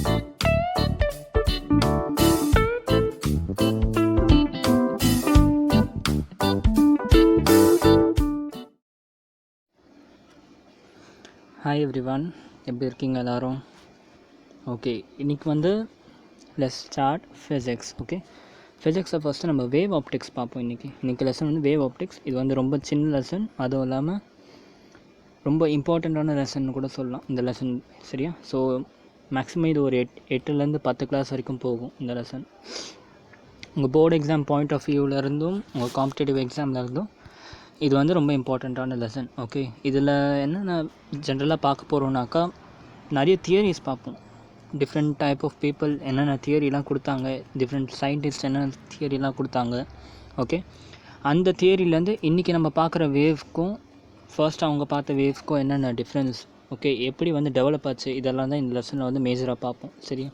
Hi everyone, எப்படி இருக்கீங்க எல்லோரும்? ஓகே, இன்றைக்கி வந்து லெட்ஸ் ஸ்டார்ட் ஃபிசிக்ஸ். ஓகே, ஃபிசிக்ஸை ஃபஸ்ட்டு நம்ம வேவ் ஆப்டிக்ஸ் பார்ப்போம். இன்றைக்கி லெசன் வந்து வேவ் ஆப்டிக்ஸ். இது வந்து ரொம்ப சின்ன லெசன், அதுவும் இல்லாமல் ரொம்ப இம்பார்ட்டண்ட்டான லெசன் கூட சொல்லலாம் இந்த லெசன். சரியா? ஸோ மேக்ஸிமம் இது ஒரு 8லேருந்து 10 கிளாஸ் வரைக்கும் போகும் இந்த லெசன். உங்கள் போர்டு எக்ஸாம் பாயிண்ட் ஆஃப் வியூவிலேருந்தும் உங்கள் காம்படிட்டிவ் எக்ஸாம்லேருந்தும் இது வந்து ரொம்ப இம்பார்ட்டண்ட்டான லெசன். ஓகே, இதில் என்னென்ன ஜென்ரலாக பார்க்க போகிறோம்னாக்கா, நிறைய தியரிஸ் பார்ப்போம். டிஃப்ரெண்ட் டைப் ஆஃப் பீப்புள் என்னென்ன தியரிலாம் கொடுத்தாங்க, டிஃப்ரெண்ட் சயின்டிஸ்ட் என்னென்ன தியரிலாம் கொடுத்தாங்க. ஓகே, அந்த தியரிலேருந்து இன்றைக்கி நம்ம பார்க்குற வேவ்க்கும் ஃபர்ஸ்ட் அவங்க பார்த்த வேவ்க்கும் என்னென்ன டிஃப்ரென்ஸ், ஓகே, எப்படி வந்து டெவலப் ஆச்சு, இதெல்லாம் தான் இந்த லெசனில் வந்து மேஜராக பார்ப்போம். சரியா?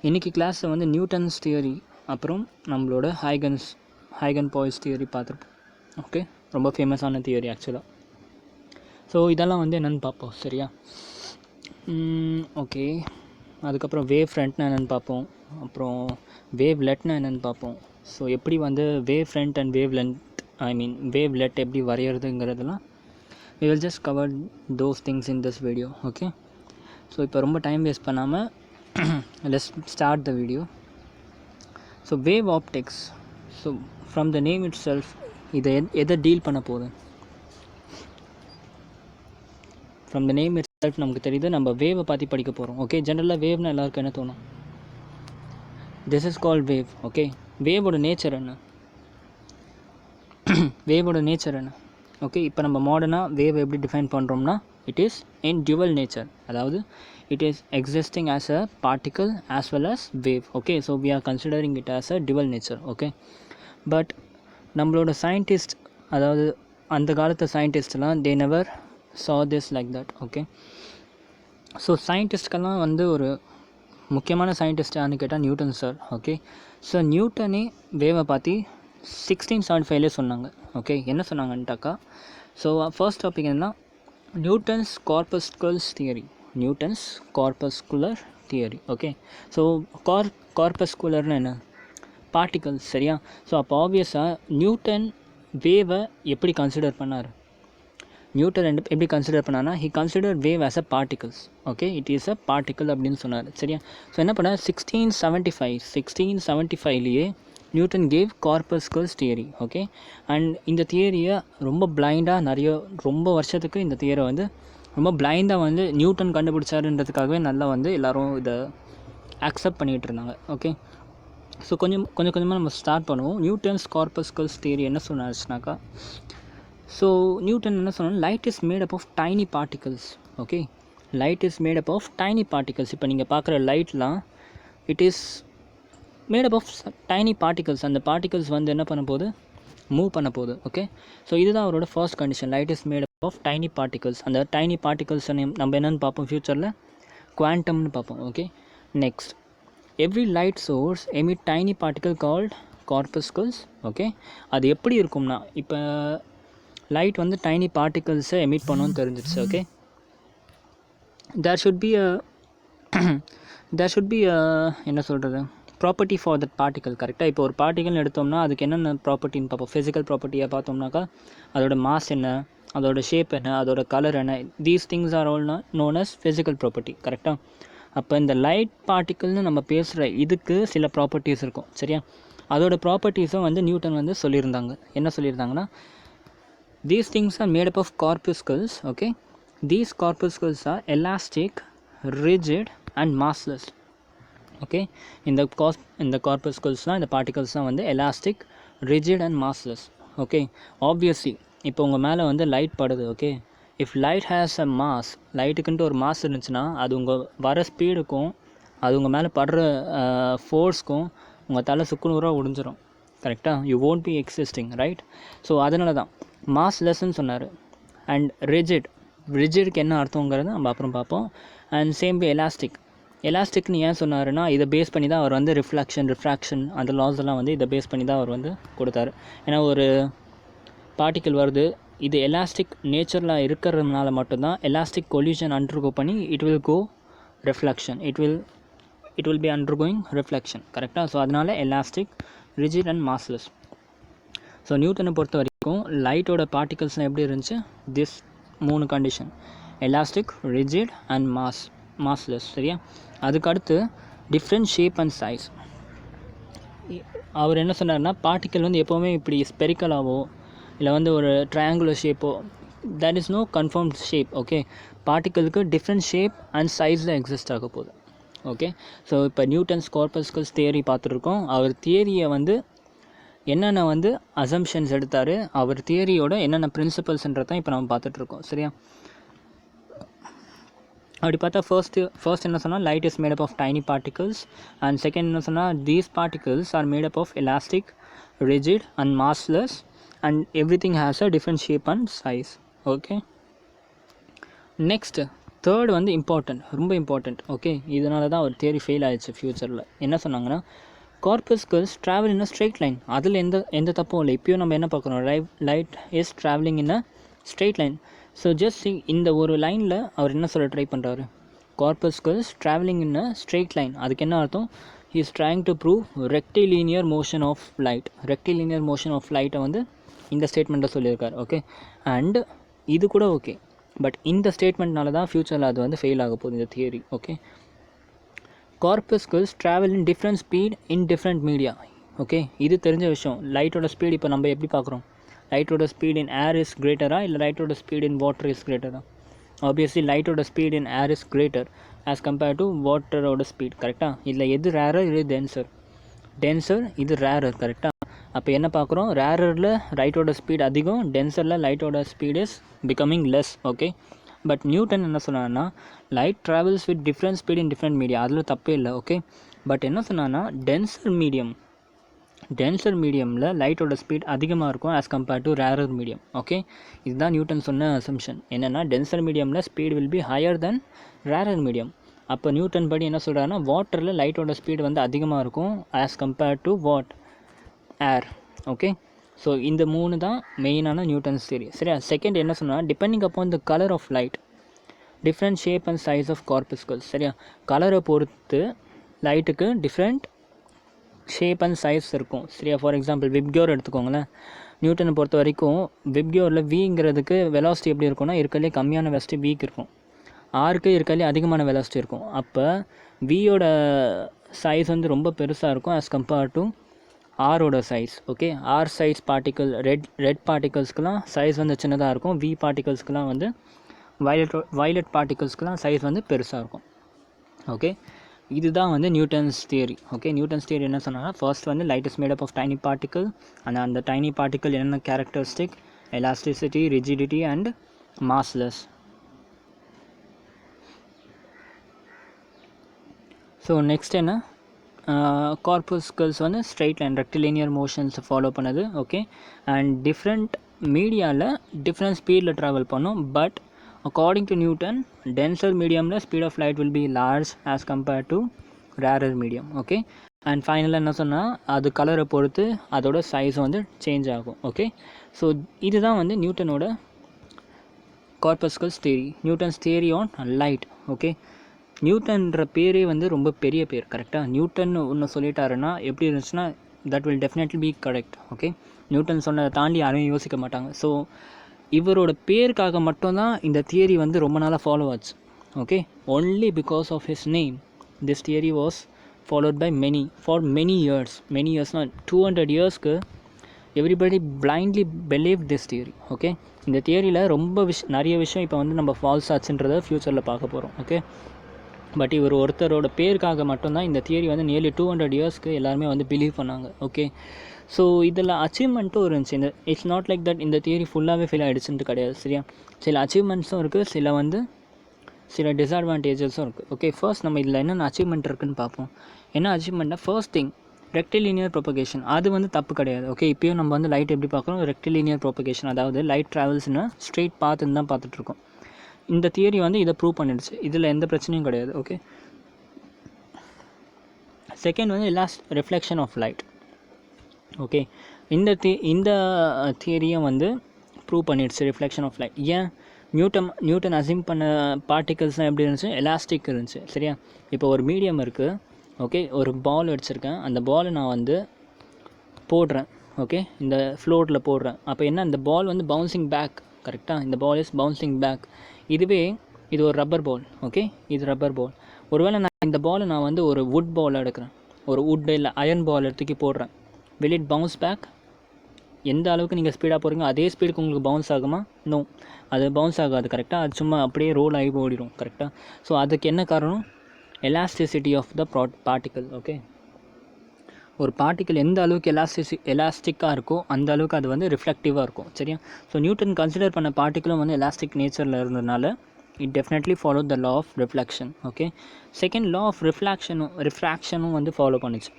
இன்றைக்கி கிளாஸில் வந்து நியூட்டன்ஸ் தியரி, அப்புறம் நம்மளோட ஹைகன் பாய்ஸ் தியரி பார்த்துருப்போம். ஓகே, ரொம்ப ஃபேமஸான தியரி ஆக்சுவலாக. ஸோ இதெல்லாம் வந்து என்னென்னு பார்ப்போம். சரியா? ஓகே, அதுக்கப்புறம் வேவ் ஃப்ரண்ட்னா என்னென்னு பார்ப்போம். அப்புறம் வேவ் லெட்னா என்னென்னு பார்ப்போம். ஸோ எப்படி வந்து wave front and wave length, wave let எப்படி வரைகிறதுங்கிறதுலாம் we will just cover those things in this video. Okay, so இப்போ ரொம்ப டைம் வேஸ்ட் பண்ணாமல் let's start the video. So wave optics, so from the name itself இதை எதை deal பண்ண போகுது? From the name itself நமக்கு தெரியுது, நம்ம வேவை பற்றி படிக்க போகிறோம். ஓகே, ஜென்ரலாக வேவ்னா எல்லாருக்கும் என்ன தோணும்? This is called wave. Okay, வேவோட நேச்சர் என்ன? வேவோட நேச்சர் என்ன? ஓகே, இப்போ நம்ம மாடர்னாக வேவ் எப்படி டிஃபைன் பண்ணுறோம்னா, it is in dual nature, அதாவது it is existing as a particle as well as wave. Okay, so we are considering it as a dual nature. Okay, but நம்மளோட scientist, அதாவது அந்த காலத்து சயின்டிஸ்ட்லாம் they never saw this like that. Okay, so சயின்டிஸ்ட்கெல்லாம் வந்து ஒரு முக்கியமான scientist யாருன்னு கேட்டால் நியூட்டன் சார். ஓகே, ஸோ நியூட்டனே வேவை பற்றி 1675 சொன்னாங்க. ஓகே, என்ன சொன்னாங்கன்ட்டாக்கா, ஸோ ஃபர்ஸ்ட் டாபிக் என்னன்னா Newton's corpusculars theory. Newton's corpuscular theory. Okay, so கார்பஸ்குலர்னு என்ன? பார்ட்டிகல்ஸ். சரியா? ஸோ அப்போ ஆப்வியஸாக நியூட்டன் வேவை எப்படி கன்சிடர் பண்ணார்? நியூட்டன் எப்படி கன்சிடர் பண்ணார்னா, he consider wave as a particles. Okay, it is a particle அப்படின்னு சொன்னார். சரியா? ஸோ என்ன பண்ணார், 1675லேயே Newton gave corpusculars theory. Okay, and இந்த தியரியை ரொம்ப பிளைண்டாக ரொம்ப வருஷத்துக்கு இந்த தியரை வந்து ரொம்ப பிளைண்டாக வந்து நியூட்டன் கண்டுபிடிச்சாருன்றதுக்காகவே நல்லா வந்து எல்லோரும் இதை அக்செப்ட் பண்ணிகிட்டு இருந்தாங்க. ஓகே, ஸோ கொஞ்சமாக நம்ம ஸ்டார்ட் பண்ணுவோம். நியூட்டன்ஸ் கார்பஸ்குலர்ஸ் தியரி என்ன சொன்னாச்சுனாக்கா, ஸோ நியூட்டன் என்ன சொன்னால், light is made up of tiny particles. Okay, light is made up of tiny particles. இப்போ நீங்கள் பார்க்குற லைட்லாம் it is made up of tiny particles. அந்த பார்ட்டிகல்ஸ் வந்து என்ன பண்ண போகுது? மூவ் பண்ண போகுது. ஓகே, ஸோ இதுதான் அவரோட first condition, light is made up of tiny particles. அந்த டைனி பார்ட்டிகல்ஸ் நம்ம என்னென்னு பார்ப்போம் ஃப்யூச்சரில், குவாண்டம்னு பார்ப்போம். Okay, next, every light source emit tiny particle called corpuscles. Okay, அது எப்படி இருக்கும்னா, இப்போ லைட் வந்து டைனி பார்ட்டிகல்ஸை எமிட் பண்ணணும்னு தெரிஞ்சிடுச்சு. ஓகே, தேர் ஷுட் பி என்ன சொல்கிறது, ப்ராப்பர்ட்டி ஃபார் தட் பார்ட்டிகல். கரெக்டாக இப்போ ஒரு பார்ட்டிகல்னு எடுத்தோம்னா அதுக்கு என்னென்ன ப்ராப்பர்ட்டின்னு பார்ப்போம். ஃபிசிக்கல் ப்ராப்பர்ட்டியாக பார்த்தோம்னாக்கா அதோட மாஸ் என்ன, அதோட ஷேப் என்ன, அதோட கலர் என்ன, these things are all known as physical property. கரெக்டாக? அப்போ இந்த லைட் பார்ட்டிக்கல்னு நம்ம பேசுகிற இதுக்கு சில ப்ராப்பர்ட்டிஸ் இருக்கும். சரியா? அதோட ப்ராப்பர்ட்டிஸும் வந்து நியூட்டன் வந்து சொல்லியிருந்தாங்க. என்ன சொல்லியிருந்தாங்கன்னா, these things are made up of corpuscles. Okay, these corpuscles are elastic, rigid and massless. Okay, இந்த corpuscles-லாம், இந்த particles-லாம் வந்து elastic, rigid and massless. Okay, obviously இப்போ உங்கள் மேலே வந்து லைட் படுது. Okay, if light has a mass, லைட்டுக்குன்ட்டு ஒரு மாஸ் இருந்துச்சுன்னா அது உங்கள் வர ஸ்பீடுக்கும் அது உங்கள் மேலே படுற ஃபோர்ஸ்க்கும் உங்கள் தலை சுக்குநூறாக ஒடிஞ்சிரும். கரெக்டாக? You won't be existing, right? So அதனால தான் மாஸ் லெஸ்ன்னு சொன்னார். அண்ட் ரிஜிட்க்கு என்ன அர்த்தங்கிறத நம்ம அப்புறம் பார்ப்போம். அண்ட் சேம் வே எலாஸ்டிக்னு ஏன் சொன்னார்னா, இதை பேஸ் பண்ணி தான் அவர் வந்து ரிஃப்ராக்ஷன் அந்த லாஸ் எல்லாம் வந்து இதை பேஸ் பண்ணி தான் அவர் வந்து கொடுத்தாரு. ஏன்னா ஒரு பார்ட்டிக்கல் வருது, இது எலாஸ்டிக் நேச்சரில் இருக்கிறதுனால மட்டும்தான் எலாஸ்டிக் கொல்யூஷன் அண்டர்கோ பண்ணி it will go reflection, it will it will be undergoing reflection. கரெக்டாக? ஸோ அதனால் elastic, rigid and massless. So நியூட்டனை பொறுத்த வரைக்கும் லைட்டோட பார்ட்டிகல்ஸ்லாம் எப்படி இருந்துச்சு? This 3 condition: elastic, rigid and massless. சரியா? அதுக்கடுத்து டிஃப்ரெண்ட் ஷேப் அண்ட் சைஸ். அவர் என்ன சொன்னார்னா, பார்ட்டிக்கல் வந்து எப்போவுமே இப்படி ஸ்பெரிக்கலாகவோ இல்லை வந்து ஒரு ட்ரையாங்குலர் ஷேப்போ, that is no confirmed shape. Okay, பார்ட்டிக்கலுக்கு டிஃப்ரெண்ட் ஷேப் அண்ட் சைஸில் எக்ஸிஸ்ட் ஆக போகுது. ஓகே, ஸோ இப்போ நியூட்டன்ஸ் கார்பஸ்கல்ஸ் தியரி பார்த்துருக்கோம். அவர் தியரியை வந்து என்னென்ன வந்து அசம்ஷன்ஸ் எடுத்தார், அவர் தியரியோட என்னென்ன பிரின்சிபல்ஸ்ன்றதான் இப்போ நம்ம பார்த்துட்ருக்கோம். சரியா? அப்படி பார்த்தா ஃபர்ஸ்ட் என்ன சொன்னால், light is made up of tiny particles. And second என்ன சொன்னால், these particles are made up of elastic, rigid and massless and everything has a different shape and size. Okay, next third வந்து ரொம்ப important. Okay, இதனால தான் ஒரு theory fail ஆயிடுச்சு ஃப்யூச்சரில். என்ன சொன்னாங்கன்னா, corpuscles travel in a straight line. அதில் எந்த தப்பும் இல்லை. இப்போயும் நம்ம என்ன பார்க்குறோம், light is travelling in a straight line. So just இந்த ஒரு லைனில் அவர் என்ன சொல்ல ட்ரை பண்ணுறாரு, corpuscles travelling in a straight line. அதுக்கு என்ன அர்த்தம்? He is trying to prove rectilinear motion of light. Rectilinear motion of லைட்டை வந்து இந்த ஸ்டேட்மெண்ட்டில் சொல்லியிருக்காரு. ஓகே, அண்ட் இது கூட ஓகே, பட் இந்த ஸ்டேட்மெண்ட்னால தான் ஃப்யூச்சரில் அது வந்து ஃபெயில் ஆக போகுது இந்த theory. Okay, corpuscles travel in different speed in different media. Okay, இது தெரிஞ்ச விஷயம். லைட்டோட ஸ்பீட் இப்போ நம்ம எப்படி பார்க்குறோம், லைட்டோட ஸ்பீட் இன் ஏர் இஸ் கிரேட்டரா இல்லை லைட்டோட ஸ்பீட் இன் வாட்டர் இஸ் கிரேட்டரா? ஆப்வியஸ்லி லைட்டோட speed in air is greater as compared to வாட்டரோட ஸ்பீட். கரெக்டாக? இதில் எது ரேரர், இது டென்சர், இது ரேரர். கரெக்டாக? அப்போ என்ன பார்க்குறோம், ரேரரில் லைட்டோட ஸ்பீட் அதிகம், டென்சரில் லைட்டோட speed is becoming less. Okay, but Newton என்ன சொன்னான்னா, light travels with different speed in different media. அதில் தப்பே இல்லை. ஓகே, பட் என்ன சொன்னான்னா, டென்சர் மீடியமில் லைட்டோட ஸ்பீட் அதிகமாக இருக்கும் as compared to rarer medium. Okay, இதுதான் நியூட்டன் சொன்ன அசம்ஷன். என்னென்னா, டென்சர் மீடியமில் speed will be higher then rarer medium. அப்போ நியூட்டன் படி என்ன சொல்கிறாருன்னா, வாட்டரில் லைட்டோட ஸ்பீடு வந்து அதிகமாக இருக்கும் as compared to air. Okay, so இந்த 3 தான் மெயினான நியூட்டன்ஸ் தியரி. சரியா? செகண்ட் என்ன சொன்னால், depending upon the colour of light, different shape and size of corpuscles. சரியா? கலரை பொறுத்து லைட்டுக்கு டிஃப்ரெண்ட் ஷேப் அண்ட் சைஸ் இருக்கும். சரியா? ஃபார் எக்ஸாம்பிள் விப்கியோர் எடுத்துக்கோங்களேன். நியூட்டனை பொறுத்த வரைக்கும் விப்கியோரில் விங்கிறதுக்கு வெலாசிட்டி எப்படி இருக்கும்னா, இருக்கலே கம்மியான வெலாசிட்டி விக்கு இருக்கும், ஆருக்கு இருக்கலே அதிகமான வெலாசிட்டி இருக்கும். அப்போ வியோட சைஸ் வந்து ரொம்ப பெருசாக இருக்கும் ஆஸ் கம்பேர்ட் டு ஆரோட சைஸ். ஓகே, ஆர் சைஸ் பார்ட்டிக்கல் ரெட் பார்ட்டிகல்ஸ்க்கெலாம் சைஸ் வந்து சின்னதாக இருக்கும், வி பார்ட்டிகல்ஸ்க்கெலாம் வந்து வயலட் பார்ட்டிகல்ஸ்க்கெலாம் சைஸ் வந்து பெருசாக இருக்கும். ஓகே, இதுதான் வந்து Newton's theory. Okay, Newton's theory என்ன சொன்னால், ஃபர்ஸ்ட் வந்து light is made up of tiny particle. அந்த டைனி பார்ட்டிக்கல் என்னென்ன characteristic, elasticity, rigidity and massless. So next என்ன, கார்பஸ்கல்ஸ் வந்து straight line rectilinear motions follow பண்ணுது. ஓகே, அண்ட் டிஃப்ரெண்ட் மீடியாவில் different ஸ்பீடில் ட்ராவல் பண்ணும். But according to Newton, denser மீடியமில் speed of light will be large as compared to rarer medium. Okay, and ஃபைனலாக என்ன சொன்னால், அது கலரை பொறுத்து அதோட சைஸ் வந்து சேஞ்ச் ஆகும். ஓகே, ஸோ இதுதான் வந்து நியூட்டனோட corpuscles theory, Newton's theory on light. Okay, நியூட்டன்ற பேரே வந்து ரொம்ப பெரிய பேர். கரெக்டாக? நியூட்டன் ஒன்று சொல்லிட்டாருன்னா எப்படி இருந்துச்சுன்னா, that will definitely be correct. Okay, Newton சொன்னதை தாண்டி யாரும் யோசிக்க மாட்டாங்க. ஸோ இவரோட பேருக்காக மட்டும்தான் இந்த தியரி வந்து ரொம்ப நாளாக ஃபாலோ ஆச்சு. Okay, only because of his name this theory was followed by for many இயர்ஸ்னால் 200 இயர்ஸ்க்கு everybody blindly believe this theory. Okay, இந்த தியரியில் ரொம்ப நிறைய விஷயம் இப்போ வந்து நம்ம ஃபால்ஸ் ஆச்சுன்றதை ஃப்யூச்சரில் பார்க்க போகிறோம். ஓகே, பட் இவர் ஒருத்தரோட பேருக்காக மட்டும்தான் இந்த தியரி வந்து நியர்லி 200 இயர்ஸ்க்கு எல்லாருமே வந்து பிலீவ் பண்ணாங்க. ஓகே, ஸோ இதில் அச்சீவ்மெண்ட்டும் இருந்துச்சு. இட்ஸ் நாட் லைக் தட் இந்த தியரி ஃபுல்லாகவே ஃபெயில் ஆகிடுச்சுன்ட்டு கிடையாது. சரியா? சில அச்சீவ்மெண்ட்ஸும் இருக்குது, சில டிஸ்அட்வான்டேஜஸும் இருக்குது. ஓகே, ஃபர்ஸ்ட் நம்ம இதில் என்னென்ன அச்சீவ்மெண்ட் இருக்குதுன்னு பார்ப்போம். என்ன அச்சீவ்மெண்ட்னா, ஃபர்ஸ்ட் திங் ரெக்டிலினியர் ப்ரொபகேஷன். அது வந்து தப்பு கிடையாது. ஓகே, இப்போயும் நம்ம வந்து லைட் எப்படி பார்க்குறோம், ரெக்டிலினியர் ப்ரொபகேஷன், அதாவது லைட் ட்ராவல்ஸ்னு ஸ்ட்ரெயிட் பார்த்துன்னு தான் பார்த்துட்ருக்கோம். இந்த தியரி வந்து இதை ப்ரூவ் பண்ணிடுச்சு, இதில் எந்த பிரச்சனையும் கிடையாது. ஓகே, செகண்ட் வந்து ரிஃப்ளெக்ஷன் ஆஃப் லைட். ஓகே, இந்த தியரியும் வந்து ப்ரூவ் பண்ணிடுச்சு, ரிஃப்ளெக்ஷன் ஆஃப் லைட். ஏன்? நியூட்டன் அசியூம் பண்ண பார்ட்டிகல்ஸ்லாம் எப்படி இருந்துச்சு, எலாஸ்டிக் இருந்துச்சு. சரியா? இப்போ ஒரு மீடியம் இருக்குது, ஓகே, ஒரு பால் வச்சுருக்கேன், அந்த பாலை நான் வந்து போடுறேன். ஓகே, இந்த ஃப்ளோரில் போடுறேன். அப்போ என்ன, இந்த பால் வந்து பவுன்சிங் பேக். கரெக்டாக, இந்த பால் இஸ் பவுன்சிங் பேக். இதுவே இது ஒரு ரப்பர் பால். ஓகே, இது ரப்பர் பால். ஒருவேளை நான் இந்த பாலை நான் வந்து ஒரு வுட் பால் எடுக்கிறேன், ஒரு வுட் இல்லை அயர்ன் பால் எடுத்துக்கி போடுறேன். will it bounce back? எந்த அளவுக்கு நீங்கள் ஸ்பீடாக போகிறீங்க அதே ஸ்பீடுக்கு உங்களுக்கு பவுன்ஸ் ஆகுமா? நோ, அது பவுன்ஸ் ஆகாது. கரெக்டாக, அது சும்மா அப்படியே ரோல் ஆகி ஓடிடும். கரெக்டாக. ஸோ அதுக்கு என்ன காரணம்? Elasticity of the particle. Okay, ஒரு பார்ட்டிக்கல் எந்த அளவுக்கு எலாஸ்டிக்காக இருக்கோ அந்த அளவுக்கு அது வந்து ரிஃப்ளெக்டிவாக இருக்கும். சரியா? ஸோ நியூட்டன் கன்சிடர் பண்ண பார்ட்டிக்கலும் வந்து எலாஸ்டிக் நேச்சரில் இருந்ததுனால it definitely follow the law of reflection. Okay, second law of ரிஃப்ராக்ஷனும் வந்து ஃபாலோ பண்ணுச்சு.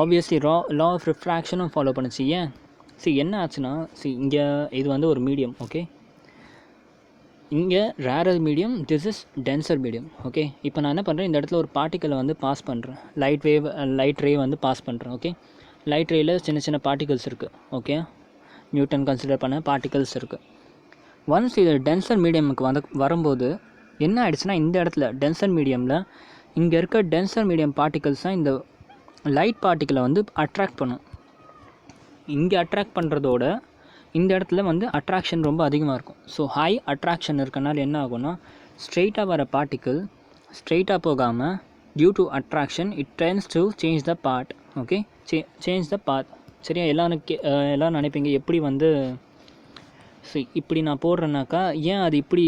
ஆப்வியஸ்லி லா ஆஃப் ரிஃப்ராக்ஷனும் ஃபாலோ பண்ணுச்சு. ஏன்? என்ன ஆச்சுன்னா, இங்கே இது வந்து ஒரு மீடியம். ஓகே, இங்கே rarer medium, this is denser medium. Okay, இப்போ நான் என்ன பண்ணுறேன், இந்த இடத்துல ஒரு பார்ட்டிக்கலை வந்து பாஸ் பண்ணுறேன், லைட் ரே வந்து பாஸ் பண்ணுறேன். ஓகே, லைட் ரேயில் சின்ன சின்ன பார்ட்டிகல்ஸ் இருக்குது. ஓகே, நியூட்டன் கன்சிடர் பண்ண பார்ட்டிகல்ஸ் இருக்குது. ஒன்ஸ் இது டென்சர் மீடியமுக்கு வரும்போது என்ன ஆகிடுச்சுன்னா, இந்த இடத்துல டென்சர் மீடியமில் இங்கே இருக்க டென்சர் மீடியம் பார்ட்டிகல்ஸ் தான் இந்த லைட் பார்ட்டிக்கலை வந்து அட்ராக்ட் பண்ணும். இங்கே அட்ராக்ட் பண்ணுறதோட இந்த இடத்துல வந்து அட்ராக்ஷன் ரொம்ப அதிகமாக இருக்கும். ஸோ ஹை அட்ராக்ஷன் இருக்கனால என்ன ஆகும்னா, ஸ்ட்ரெயிட்டாக வர பார்ட்டிக்கல் ஸ்ட்ரெயிட்டாக போகாமல் due to attraction it tends to change the path. Okay, change the path. சரியா? எல்லோரும் நினைப்பீங்க எப்படி வந்து இப்படி நான் போடுறேன்னாக்கா ஏன் அது இப்படி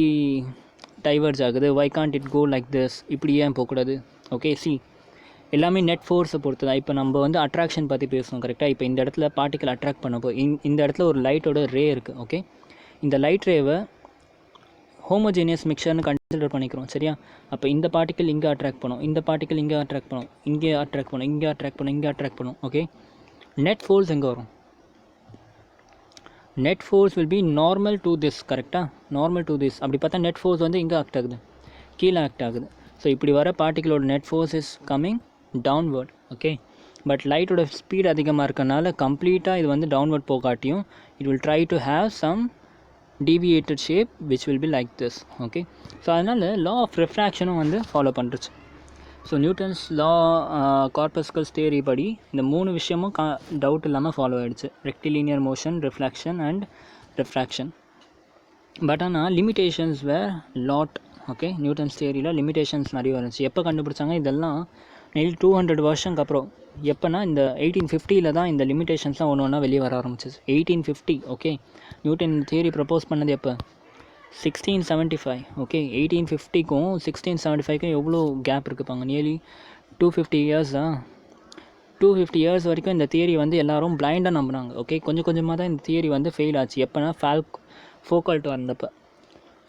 டைவர்ஜ் ஆகுது, why can't it go like this, இப்படி ஏன் போகக்கூடாது? ஓகே, எல்லாமே நெட் ஃபோர்ஸை பொறுத்து தான். இப்போ நம்ம வந்து அட்ராக்ஷன் பற்றி பேசுவோம். கரெக்டாக, இப்போ இந்த இடத்துல பார்ட்டிக்கல் அட்ராக்ட் பண்ணப்போ இந்த இடத்துல ஒரு லைட்டோட ரே இருக்குது. ஓகே, இந்த லைட் ரேவை ஹோமோஜீனியஸ் மிக்சர்னு கன்சிடர் பண்ணிக்கிறோம். சரியா? அப்போ இந்த பார்ட்டிக்கல் இங்கே அட்ராக்ட் பண்ணும், இந்த பார்ட்டிக்கல் இங்கே அட்ராக்ட் பண்ணும், இங்கே அட்ராக்ட் பண்ணும், இங்கே அட்ராக்ட் பண்ணும், இங்கே அட்ராக்ட் பண்ணும். ஓகே, நெட் ஃபோர்ஸ் எங்கே வரும்? Net force will be normal to this. கரெக்டாக, நார்மல் டு திஸ். அப்படி பார்த்தா நெட் ஃபோர்ஸ் வந்து இங்கே ஆக்ட் ஆகுது, கீழே ஆக்ட் ஆகுது. ஸோ இப்படி வர பார்ட்டிக்கலோட net force is coming downward. Okay, but லைட்டோட ஸ்பீட் அதிகமாக இருக்கனால கம்ப்ளீட்டாக இது வந்து டவுன்வர்ட் போகாட்டியும் it will try to have some deviated shape which will be like this. Okay, so அதனால் லா ஆஃப் ரிஃப்ராக்ஷனும் வந்து ஃபாலோ பண்ணுறச்சு. So Newton's law, corpuscles theory படி இந்த 3 விஷயமும் டவுட் இல்லாமல் ஃபாலோ ஆகிடுச்சு. Rectilinear motion, reflection and refraction. But ஆனால் limitations were lot. Okay, Newton's தியரியில் லிமிட்டேஷன்ஸ் நிறைய இருந்துச்சு. எப்போ கண்டுபிடிச்சாங்க இதெல்லாம்? நெல் 200 வருஷத்துக்கு அப்புறம். எப்போனா இந்த 1850 தான் இந்த லிமிட்டேஷன்ஸ்லாம் ஒன்று ஒன்றா வெளியே வர ஆரம்பிச்சிச்சு. 1850. ஓகே, நியூட்டன் தியரி ப்ரப்போஸ் பண்ணது எப்போ? 1675. ஓகே, 1850க்கும் 1675க்கும் எவ்வளோ கேப் இருக்குப்பாங்க? நியர்லி 250 இயர்ஸ் தான். 250 இயர்ஸ் வரைக்கும் இந்த தியரி வந்து எல்லோரும் பிளைண்டாக நம்பினாங்க. ஓகே, கொஞ்சம் கொஞ்சமாக தான் இந்த தியரி வந்து ஃபெயில் ஆச்சு. எப்போனா ஃபோக்கால்ட் வந்தப்போ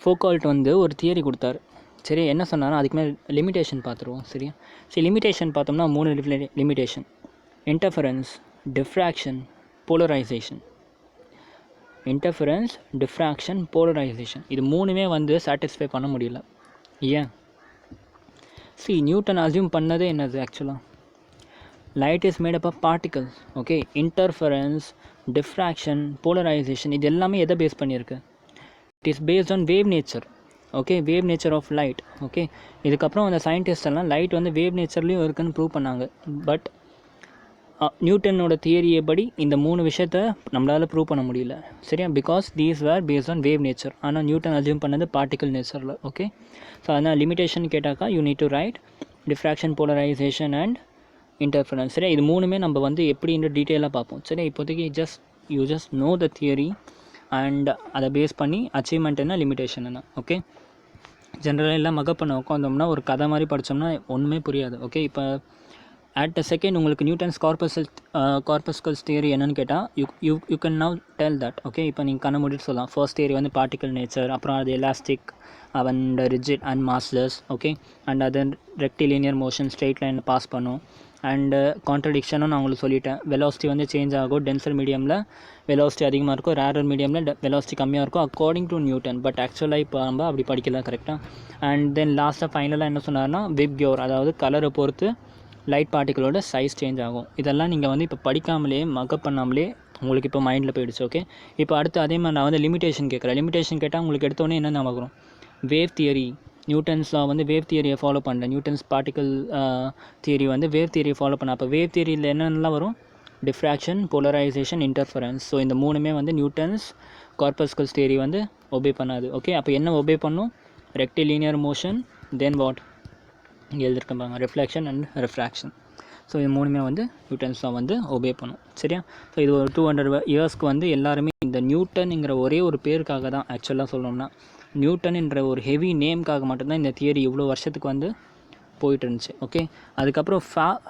ஃபோக்கால்ட் வந்து ஒரு தியரி கொடுத்தாரு. சரி, என்ன சொன்னாலும் அதுக்கு மேலே லிமிட்டேஷன் பார்த்துருவோம். சரியா? லிமிட்டேஷன் பார்த்தோம்னா 3 limitation: interference, diffraction, polarisation. Interference, diffraction, polarisation, இது 3மே வந்து சாட்டிஸ்ஃபை பண்ண முடியல. ஏன்? நியூட்டன் அசியூம் பண்ணதே என்னது? ஆக்சுவலாக light is made up of particles. Okay, interference, diffraction, polarisation இது எல்லாமே எதை பேஸ் பண்ணியிருக்கு? It is based on wave nature. Okay, wave nature of light. Okay, இதுக்கப்புறம் அந்த சயின்டிஸ்ட் எல்லாம் லைட் வந்து வேவ் நேச்சர்லேயும் இருக்குன்னு ப்ரூவ் பண்ணாங்க. பட் நியூட்டனோட தியரியை படி இந்த 3 விஷயத்த நம்மளால் ப்ரூவ் பண்ண முடியல. சரியா? Because these where paste on wave nature. ஆனால் நியூட்டன் அசியூம் பண்ணது பார்ட்டிக்கல் நேச்சரில். ஓகே, ஸோ அதனால் லிமிட்டேஷன் கேட்டாக்கா you need to right diffraction, polarisation and interference. சரியா? இது 3மே நம்ம வந்து எப்படின்ற டீட்டெயிலாக பார்ப்போம். சரியா? இப்போதைக்கு you just no the theory and அதை பேஸ் பண்ணி அச்சீவ்மெண்ட் என்ன, லிமிட்டேஷன் என்ன. ஓகே, ஜென்ரலாக எல்லாம் மகப் பண்ண உட்காந்தோம்னா ஒரு கதை மாதிரி படித்தோம்னா ஒன்றுமே புரியாது. ஓகே, இப்போ அட் அ செகண்ட் உங்களுக்கு நியூட்டன்ஸ் கார்பஸ்கல்ஸ் தியரி என்னென்னு கேட்டால் you can now tell that. Okay, இப்போ நீங்கள் கண்ண மூடிட்டு சொல்லலாம். ஃபர்ஸ்ட் தியரி வந்து பார்ட்டிக்கல் நேச்சர், அப்புறம் அது elastic and rigid and massless. Okay, and அது rectilinear motion, straight line pass பண்ணும். அண்டு கான்ட்ரடிக்ஷனும் நான் உங்களுக்கு சொல்லிட்டேன். வெலாசிட்டி வந்து சேஞ்ச் ஆகும். டென்சர் மீடியமில் வெலாசிட்டி அதிகமாக இருக்கும், ரேரர் மீடியமில் வெலாசிட்டி கம்மியாக இருக்கும் அக்கார்டிங் டு நியூட்டன். பட் ஆக்சுவலாக இப்போ நம்ம அப்படி படிக்கல. கரெக்டாக? அண்ட் தென் லாஸ்ட்டாக ஃபைனலாக என்ன சொன்னார்னா, விப்கியோர், அதாவது கலரை பொறுத்து லைட் பார்ட்டிகளோட சைஸ் சேஞ்ச் ஆகும். இதெல்லாம் நீங்கள் வந்து இப்போ படிக்காமலே மகப் பண்ணாமலே உங்களுக்கு இப்போ மைண்டில் போயிடுச்சு. ஓகே, இப்போ அடுத்து அதே மாதிரி நான் வந்து லிமிட்டேஷன் கேட்குறேன். லிமிட்டேஷன் கேட்டால் உங்களுக்கு எடுத்தோடனே என்ன ஞாபகம் வரும்? வேவ் தியரி, நியூட்டன்ஸ் லா வந்து வேவ் தியரியை ஃபாலோ பண்ணல. நியூட்டன்ஸ் பார்ட்டிக்கல் தியரி வந்து வேவ் தியரியை ஃபாலோ பண்ண. அப்போ வேவ் தியரியில் என்னென்னலாம் வரும்? Diffraction, polarisation, interference. ஸோ இந்த மூணுமே வந்து நியூட்டன்ஸ் கார்பஸ்கல்ஸ் தியரி வந்து ஒபே பண்ணாது. ஓகே, அப்போ என்ன ஒபே பண்ணும்? ரெக்டிலினியர் மோஷன், தென் வாட் இங்கே எழுதிருக்காங்க, ரிஃப்ளெக்ஷன் அண்ட் ரிஃப்ராக்ஷன். ஸோ இது மூணுமே வந்து நியூட்டன்ஸ் லா வந்து ஒபே பண்ணும். சரியா? ஸோ இது ஒரு 200 இயர்ஸ்க்கு வந்து எல்லாருமே இந்த நியூட்டனுங்கிற ஒரே ஒரு பேருக்காக தான், ஆக்சுவலாக சொல்லணும்னா நியூட்டன் என்ற ஒரு ஹெவி நேம்காக மட்டும்தான் இந்த தியரி இவ்வளோ வருஷத்துக்கு வந்து போயிட்டு இருந்துச்சு. ஓகே, அதுக்கப்புறம்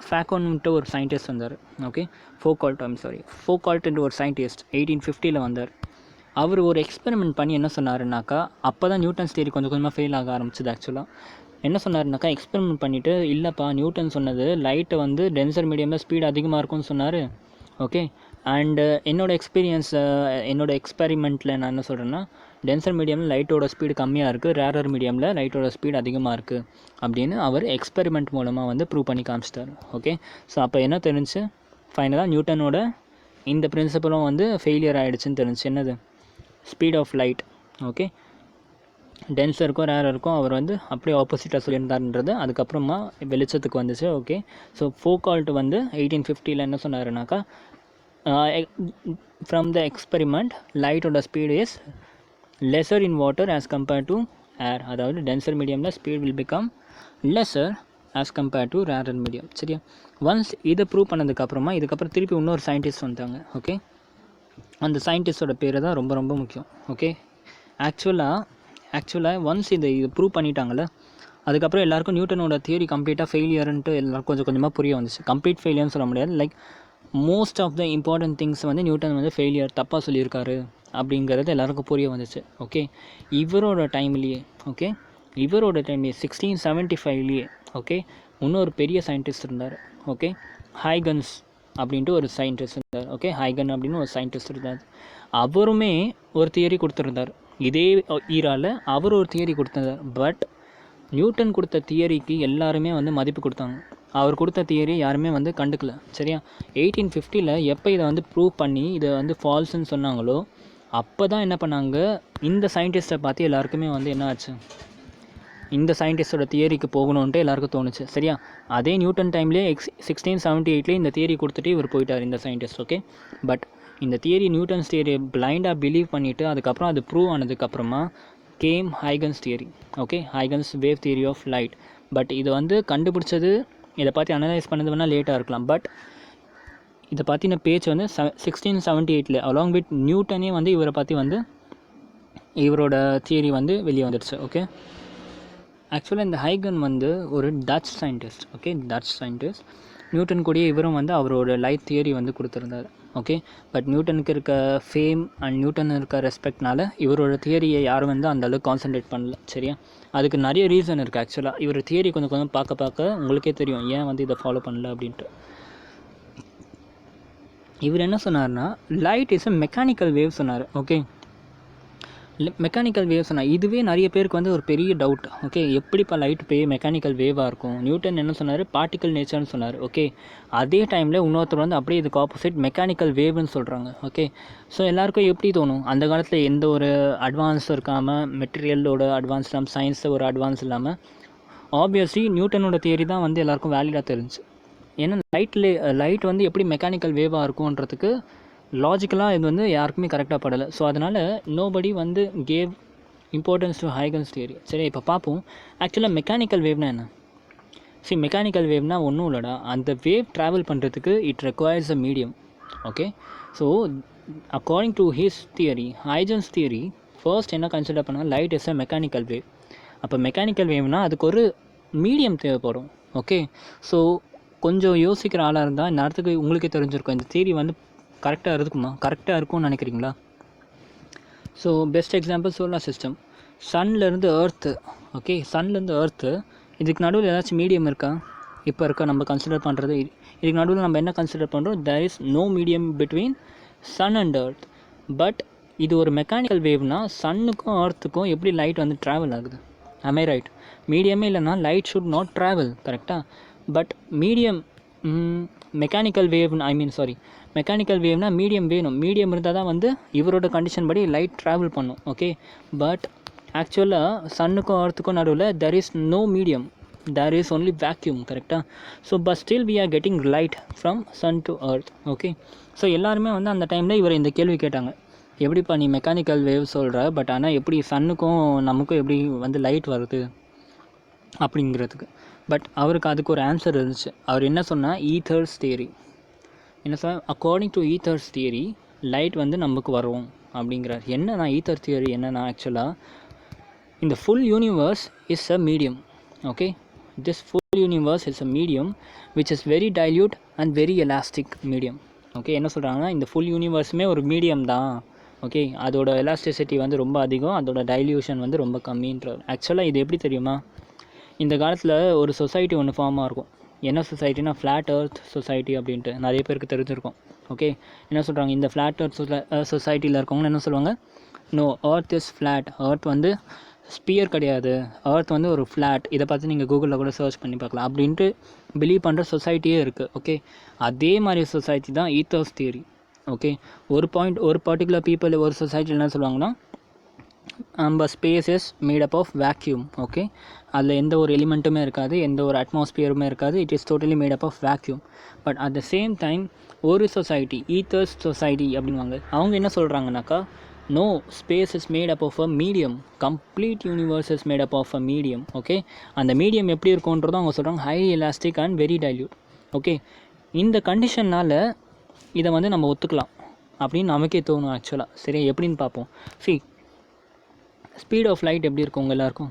ஃபேக்கோன்ட்டு ஒரு சயின்டிஸ்ட் வந்தார். ஓகே, ஃபோகால்ட்ன்ற ஒரு சயின்டிஸ்ட் 1850 வந்தார். அவர் ஒரு எக்ஸ்பெரிமெண்ட் பண்ணி என்ன சொன்னாருனாக்கா, அப்போ தான் நியூட்டன்ஸ் தியரி கொஞ்சம் கொஞ்சமாக ஃபெயில் ஆக ஆரம்பிச்சது. ஆக்சுவலாக என்ன சொன்னாருனாக்கா, எக்ஸ்பெரிமெண்ட் பண்ணிவிட்டு, இல்லைப்பா நியூட்டன் சொன்னது லைட்டை வந்து டென்சர் மீடியமில் ஸ்பீடு அதிகமாக இருக்கும்னு சொன்னார். ஓகே, அண்டு என்னோடய எக்ஸ்பெரிமெண்ட்டில் நான் என்ன சொல்கிறேன்னா, டென்சர் மீடியமில் லைட்டோட ஸ்பீடு கம்மியாக இருக்குது, ரேரர் மீடியமில் லைட்டோட ஸ்பீடு அதிகமாக இருக்குது அப்படின்னு அவர் எக்ஸ்பெரிமெண்ட் மூலமாக வந்து ப்ரூவ் பண்ணி காமிச்சிட்டார். ஓகே, ஸோ அப்போ என்ன தெரிஞ்சு, ஃபைனலாக நியூட்டனோட இந்த பிரின்சிபலும் வந்து ஃபெயிலியர் ஆகிடுச்சுன்னு தெரிஞ்சு. என்னது? Speed of light. ஓகே, டென்ஸருக்கும் ரேரருக்கும் அவர் வந்து அப்படியே ஆப்போசிட்டாக சொல்லியிருந்தாருன்றது அதுக்கப்புறமா வெளிச்சத்துக்கு வந்துச்சு. ஓகே, ஸோ ஃபோகால்ட் வந்து 1850 என்ன சொன்னாருனாக்கா, ஃப்ரம் த எக்ஸ்பெரிமெண்ட் லைட்டோட speed is lesser in water as compared to air. அதாவது டென்சர் மீடியமில் speed will become lesser as compared to rarer medium. சரியா? ஒன்ஸ் இதை ப்ரூவ் பண்ணதுக்கப்புறமா இதுக்கப்புறம் திருப்பி இன்னொரு சயின்டிஸ்ட் வந்தாங்க. ஓகே, அந்த சயின்டிஸ்டோட பேர் தான் ரொம்ப ரொம்ப முக்கியம். ஓகே, ஆக்சுவலாக ஒன்ஸ் இது ப்ரூவ் பண்ணிட்டாங்கல்ல, அதுக்கப்புறம் எல்லாருக்கும் நியூட்டனோட தியரி கம்ப்ளீட்டாக ஃபெயிலியர்ன்ட்டு எல்லாருக்கும் கொஞ்சம் கொஞ்சமாக புரிய வந்துச்சு. கம்ப்ளீட் ஃபெயிலியர்னு சொல்ல முடியாது, like most of the important things வந்து நியூட்டன் வந்து ஃபெயிலியர், தப்பாக சொல்லியிருக்காரு அப்படிங்கிறது எல்லாருக்கும் புரிய வந்துச்சு. ஓகே, இவரோட டைம்லேயே 1675 ஓகே, இன்னொரு பெரிய சயின்டிஸ்ட் இருந்தார். ஓகே, ஹைகன்ஸ் அப்படின்ட்டு ஒரு சயின்டிஸ்ட் இருந்தார். ஓகே, ஹைகன் அப்படின்னு ஒரு சயின்டிஸ்ட் இருந்தார். அவருமே ஒரு தியரி கொடுத்துருந்தார். இதே ஈராவில் அவர் ஒரு தியரி கொடுத்தார். பட் நியூட்டன் கொடுத்த தியரிக்கு எல்லாருமே வந்து மதிப்பு கொடுத்தாங்க. அவர் கொடுத்த தியரி யாருமே வந்து கண்டுக்கல. சரியா? 1850 எப்போ இதை வந்து ப்ரூவ் பண்ணி இதை வந்து ஃபால்ஸுன்னு சொன்னாங்களோ அப்போ தான் என்ன பண்ணாங்க, இந்த சயின்டிஸ்ட்டை பார்த்து எல்லாருக்குமே வந்து என்ன ஆச்சு, இந்த சயின்டிஸ்டோட தியரிக்கு போகணுன்ட்டு எல்லாருக்கும் தோணுச்சு. சரியா? அதே நியூட்டன் டைம்லேயே 1678 இந்த தியரி கொடுத்துட்டு இவர் போயிட்டார், இந்த சயின்டிஸ்ட். ஓகே, பட் இந்த தியரி நியூட்டன்ஸ் தியரியை பிளைண்டாக பிலீவ் பண்ணிவிட்டு அதுக்கப்புறம் அது ப்ரூவ் ஆனதுக்கப்புறமா came Huygens theory. Okay, Huygens wave theory of light. But இது வந்து கண்டுபிடிச்சது, இதை பற்றி அனலைஸ் பண்ணது வேணால் லேட்டாக இருக்கலாம். பட் இதை பற்றின பேச்சு வந்து 1678 அலாங் வித் நியூட்டனே வந்து இவரை பற்றி வந்து இவரோட தியரி வந்து வெளியே வந்துடுச்சு. ஓகே, ஆக்சுவலாக இந்த ஹைகன் வந்து ஒரு touch scientist. Okay, touch scientist. Newton கூடயே இவரும் வந்து அவரோட லைட் தியரி வந்து கொடுத்துருந்தார். ஓகே, பட் நியூட்டனுக்கு இருக்க ஃபேம் அண்ட் நியூட்டன் இருக்க ரெஸ்பெக்ட்னால இவரோட தியரியை யாரும் வந்து அந்தளவுக்கு கான்சன்ட்ரேட் பண்ணல. சரியா? அதுக்கு நிறைய ரீசன் இருக்குது. ஆக்சுவலாக இவர் தியரி கொஞ்சம் கொஞ்சம் பார்க்க உங்களுக்கே தெரியும் ஏன் வந்து இதை ஃபாலோ பண்ணல அப்படின்ட்டு. இவர் என்ன சொன்னார்னா, light is a mechanical wave சொன்னார். ஓகே, மெக்கானிக்கல் வேவ் சொன்னால் இதுவே நிறைய பேருக்கு வந்து ஒரு பெரிய டவுட். ஓகே, எப்படிப்பா லைட் மெக்கானிக்கல் வேவாக இருக்கும்? நியூட்டன் என்ன சொன்னார்? பார்ட்டிக்கல் நேச்சர்னு சொன்னார். ஓகே, அதே டைமில் இன்னொருத்தர் வந்து அப்படியே இதுக்கு ஆப்போசிட் மெக்கானிக்கல் வேவ்னு சொல்கிறாங்க. ஓகே, ஸோ எல்லாருக்கும் எப்படி தோணும்? அந்த காலத்தில் எந்த ஒரு அட்வான்ஸும் இருக்காமல், மெட்டீரியலோட அட்வான்ஸ் இல்லாமல், சயின்ஸில் ஒரு அட்வான்ஸ் இல்லாமல், ஆப்வியஸ்லி நியூட்டனோட தியரி தான் வந்து எல்லாருக்கும் வேலிடாக தெரிஞ்சு. ஏன்னா லைட் வந்து எப்படி மெக்கானிக்கல் வேவாக இருக்கும்ன்றதுக்கு லாஜிக்கலாக இது வந்து யாருக்குமே கரெக்டாக படலை. ஸோ அதனால் நோபடி வந்து cave importance to Huygens theory. சரி, இப்போ பார்ப்போம் ஆக்சுவலாக மெக்கானிக்கல் வேவ்னா என்ன. மெக்கானிக்கல் வேவ்னா ஒன்றும் இல்லைடா, அந்த வேவ் ட்ராவல் பண்ணுறதுக்கு it requires a medium. Okay, so according to his theory, Huygens theory, first என்ன கன்சிடர் பண்ணால் light is a mechanical wave. அப்போ மெக்கானிக்கல் வேவ்னால் அதுக்கு ஒரு மீடியம் தேவைப்படும். ஓகே, ஸோ கொஞ்சம் யோசிக்கிற ஆளாக இருந்தால் இந்த நேரத்துக்கு உங்களுக்கே தெரிஞ்சிருக்கும் இந்த தியரி வந்து கரெக்டாக இருக்கும்னு நினைக்கிறீங்களா? So best example solar system. சன்லேருந்து எர்த்து. ஓகே, சன்லேருந்து எர்த்து, இதுக்கு நடுவில் ஏதாச்சும் மீடியம் இருக்கா? இப்போ இருக்கா நம்ம கன்சிடர் பண்ணுறது? இதுக்கு நடுவில் நம்ம என்ன கன்சிடர் பண்ணுறோம்? There is no medium between sun and earth. But இது ஒரு மெக்கானிக்கல் வேவ்னால் சன்னுக்கும் எர்த்துக்கும் எப்படி லைட் வந்து ட்ராவல் ஆகுது? ஐ ரைட்? மீடியமே இல்லைனா லைட் ஷுட் நாட் ட்ராவல், கரெக்டாக? பட் மீடியம் மெக்கானிக்கல் வேவ்னால் மீடியம் வேணும். மீடியம் இருந்தால் தான் வந்து இவரோட கண்டிஷன் படி லைட் ட்ராவல் பண்ணும். ஓகே, பட் ஆக்சுவலாக சன்னுக்கும் எர்த்துக்கும் நடுவில் there is no medium, there is only vacuum, கரெக்டாக? So but still we are getting light from sun to earth. Okay, so எல்லாருமே வந்து அந்த டைமில் இவர் இந்த கேள்வி கேட்டாங்க, எப்படிப்பா நீ மெக்கானிக்கல் வேவ் சொல்கிற, பட் ஆனால் எப்படி சன்னுக்கும் நமக்கும் எப்படி வந்து லைட் வருது அப்படிங்கிறதுக்கு. பட் அவருக்கு அதுக்கு ஒரு ஆன்சர் இருந்துச்சு. அவர் என்ன சொன்னால், ஈத்தர்ஸ் தியரி. என்ன சொன்னால், according to ether's theory light வந்து நமக்கு வரும் அப்படிங்கிறார். என்னன்னா ஈத்தர் தியரி என்னன்னா, ஆக்சுவலாக இந்த full universe is a medium. Okay, this full universe is a medium which is very dilute and very elastic medium. Okay, என்ன சொல்கிறாங்கன்னா, இந்த ஃபுல் யூனிவர்ஸுமே ஒரு மீடியம் தான். ஓகே, அதோட எலாஸ்டிசிட்டி வந்து ரொம்ப அதிகம், அதோட டைல்யூஷன் வந்து ரொம்ப கம்மின்றார். ஆக்சுவலாக இது எப்படி தெரியுமா, இந்த காலத்தில் ஒரு சொசைட்டி ஒன்று ஃபார்மாக இருக்கும். என்ன சொசைட்டினா, ஃப்ளாட் எர்த் சொசைட்டி அப்படின்ட்டு நிறைய பேருக்கு தெரிஞ்சிருக்கும். ஓகே, என்ன சொல்கிறாங்க, இந்த ஃப்ளாட் எர்த் சொசைட்டியில் இருக்கவங்க என்ன சொல்லுவாங்க, no, earth is flat, earth வந்து ஸ்பியர் கிடையாது, எர்த் வந்து ஒரு ஃப்ளாட். இதை பார்த்து நீங்கள் கூகுளில் கூட சர்ச் பண்ணி பார்க்கலாம். அப்படின்ட்டு பிலீவ் பண்ணுற சொசைட்டியே இருக்குது. ஓகே, அதே மாதிரி சொசைட்டி தான் ஈத்தர்ஸ் தியரி. ஓகே, ஒரு பர்டிகுலர் பீப்புள் ஒரு சொசைட்டியில் என்ன சொல்லுவாங்கன்னா, நம்ம space is made up of vacuum. Okay, அதில் எந்த ஒரு எலிமெண்ட்டுமே இருக்காது, எந்த ஒரு அட்மாஸ்பியருமே இருக்காது, it is totally made up of vacuum. But at the same time ஒரு சொசைட்டி, ஈத்தர்ஸ் சொசைட்டி அப்படின்வாங்க, அவங்க என்ன சொல்கிறாங்கனாக்கா, no, space is made up of a medium, complete universe is made up of a medium. Okay, அந்த medium எப்படி இருக்கும்ன்றதும் அவங்க சொல்கிறாங்க, highly elastic and very dilute. Okay, இந்த கண்டிஷன்னால் இதை வந்து நம்ம ஒத்துக்கலாம் அப்படின்னு நமக்கே தோணும் ஆக்சுவலாக. சரி, எப்படின்னு பார்ப்போம். ஸ்பீட் ஆஃப் லைட் எப்படி இருக்கும் உங்கள் எல்லாருக்கும்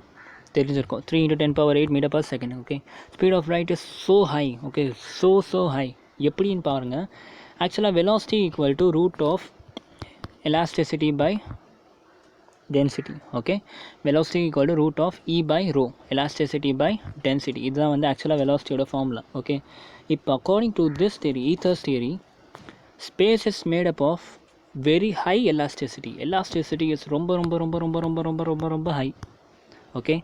தெரிஞ்சிருக்கும், 3 × 10⁸ metre per second. Okay, speed of light is so high. Okay, so high. எப்படின்னு பாருங்கள், ஆக்சுவலாக velocity equal to root of elasticity by density. Okay, velocity equal to root of E by rho, elasticity by density. இதுதான் வந்து ஆக்சுவலாக வெலாசிட்டியோட formula. Okay, இப்போ according to this theory, ether's theory, space is made up of very high elasticity. Elasticity is ரொம்ப high. Okay,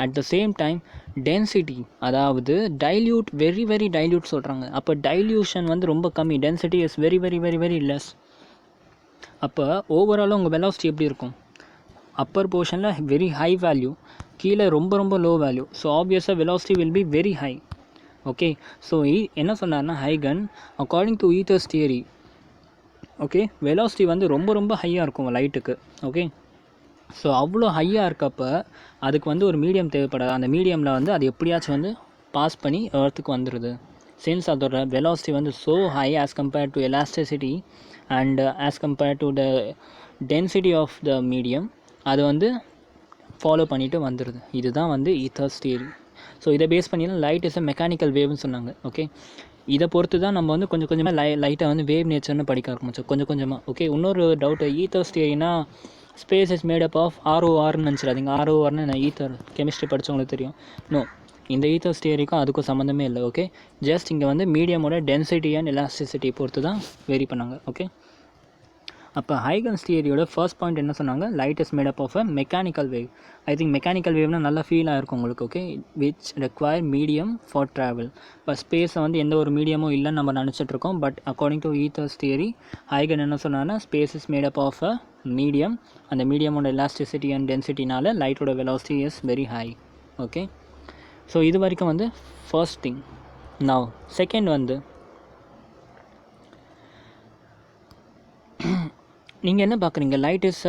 at the same time density, அதாவது dilute, very dilute சொல்கிறாங்க. அப்போ dilution வந்து ரொம்ப கம்மி, டென்சிட்டி இஸ் வெரி லெஸ். அப்போ ஓவராலாக உங்கள் வெலாசிட்டி எப்படி இருக்கும், அப்பர் போர்ஷனில் வெரி ஹை வேல்யூ, கீழே ரொம்ப லோ வேல்யூ. ஸோ ஆப்வியஸாக velocity will be very high. Okay, so என்ன சொன்னார்னா ஹைகன், according to ether's theory, okay, velocity வந்து ரொம்ப ஹையாக இருக்கும் லைட்டுக்கு. ஓகே, ஸோ அவ்வளோ ஹையாக இருக்கப்போ அதுக்கு வந்து ஒரு மீடியம் தேவைப்படாது. அந்த மீடியமில் வந்து அது எப்படியாச்சும் வந்து பாஸ் பண்ணி எர்த்துக்கு வந்துடுது. சின்ஸ் அதோட வெலாசிட்டி வந்து so high as compared to elasticity and as compared to the density of the medium, அது வந்து ஃபாலோ பண்ணிவிட்டு வந்துடுது. இதுதான் வந்து ஈத்தர்ஸ் தியரி. ஸோ இதை பேஸ் பண்ணினா லைட் இஸ் அ மெக்கானிக்கல் வேவ்னு சொன்னாங்க. ஓகே, இதை பொறுத்து தான் நம்ம வந்து கொஞ்சம் கொஞ்சமாக லைட்டை வந்து வேவ் நேச்சர்னு படிக்க ஆரம்பிச்சோம் கொஞ்சமாக. ஓகே, இன்னொரு டவுட்டு, ஈத்தர்ஸ் தியரினா space is made up of RORன்னு நினச்சிடாதீங்க. RORன்னு நான் ஈத்தர் கெமிஸ்ட்ரி படித்தவங்களுக்கு தெரியும். நோ, இந்த ஈத்தர்ஸ் தியரிக்கும் அதுக்கும் சம்மந்தமே இல்லை. ஓகே, ஜஸ்ட் இங்கே வந்து மீடியமோட டென்சிட்டி அண்ட் எலாஸ்டிசிட்டி பொறுத்து தான் வேரி பண்ணாங்க. ஓகே, அப்போ ஹைகன்ஸ் தியரியோட ஃபர்ஸ்ட் பாயிண்ட் என்ன சொன்னாங்க, light is made up of a mechanical wave. I think mechanical வேவ்னால் நல்லா ஃபீலாக இருக்கும் உங்களுக்கு. Okay, which require medium for travel. இப்போ ஸ்பேஸை வந்து எந்த ஒரு மீடியமும் இல்லைன்னு நம்ம நினச்சிட்ருக்கோம். But according to ether's theory, ஹைகன் என்ன சொன்னாங்கன்னா, space is made up of a medium, அந்த மீடியமோட எலாஸ்டிசிட்டி அண்ட் டென்சிட்டினால லைட்டோட velocity is very high. Okay, so இது வரைக்கும் வந்து ஃபர்ஸ்ட் திங். நவ் செகண்ட் வந்து நீங்கள் என்ன பார்க்குறீங்க, லைட் இஸ்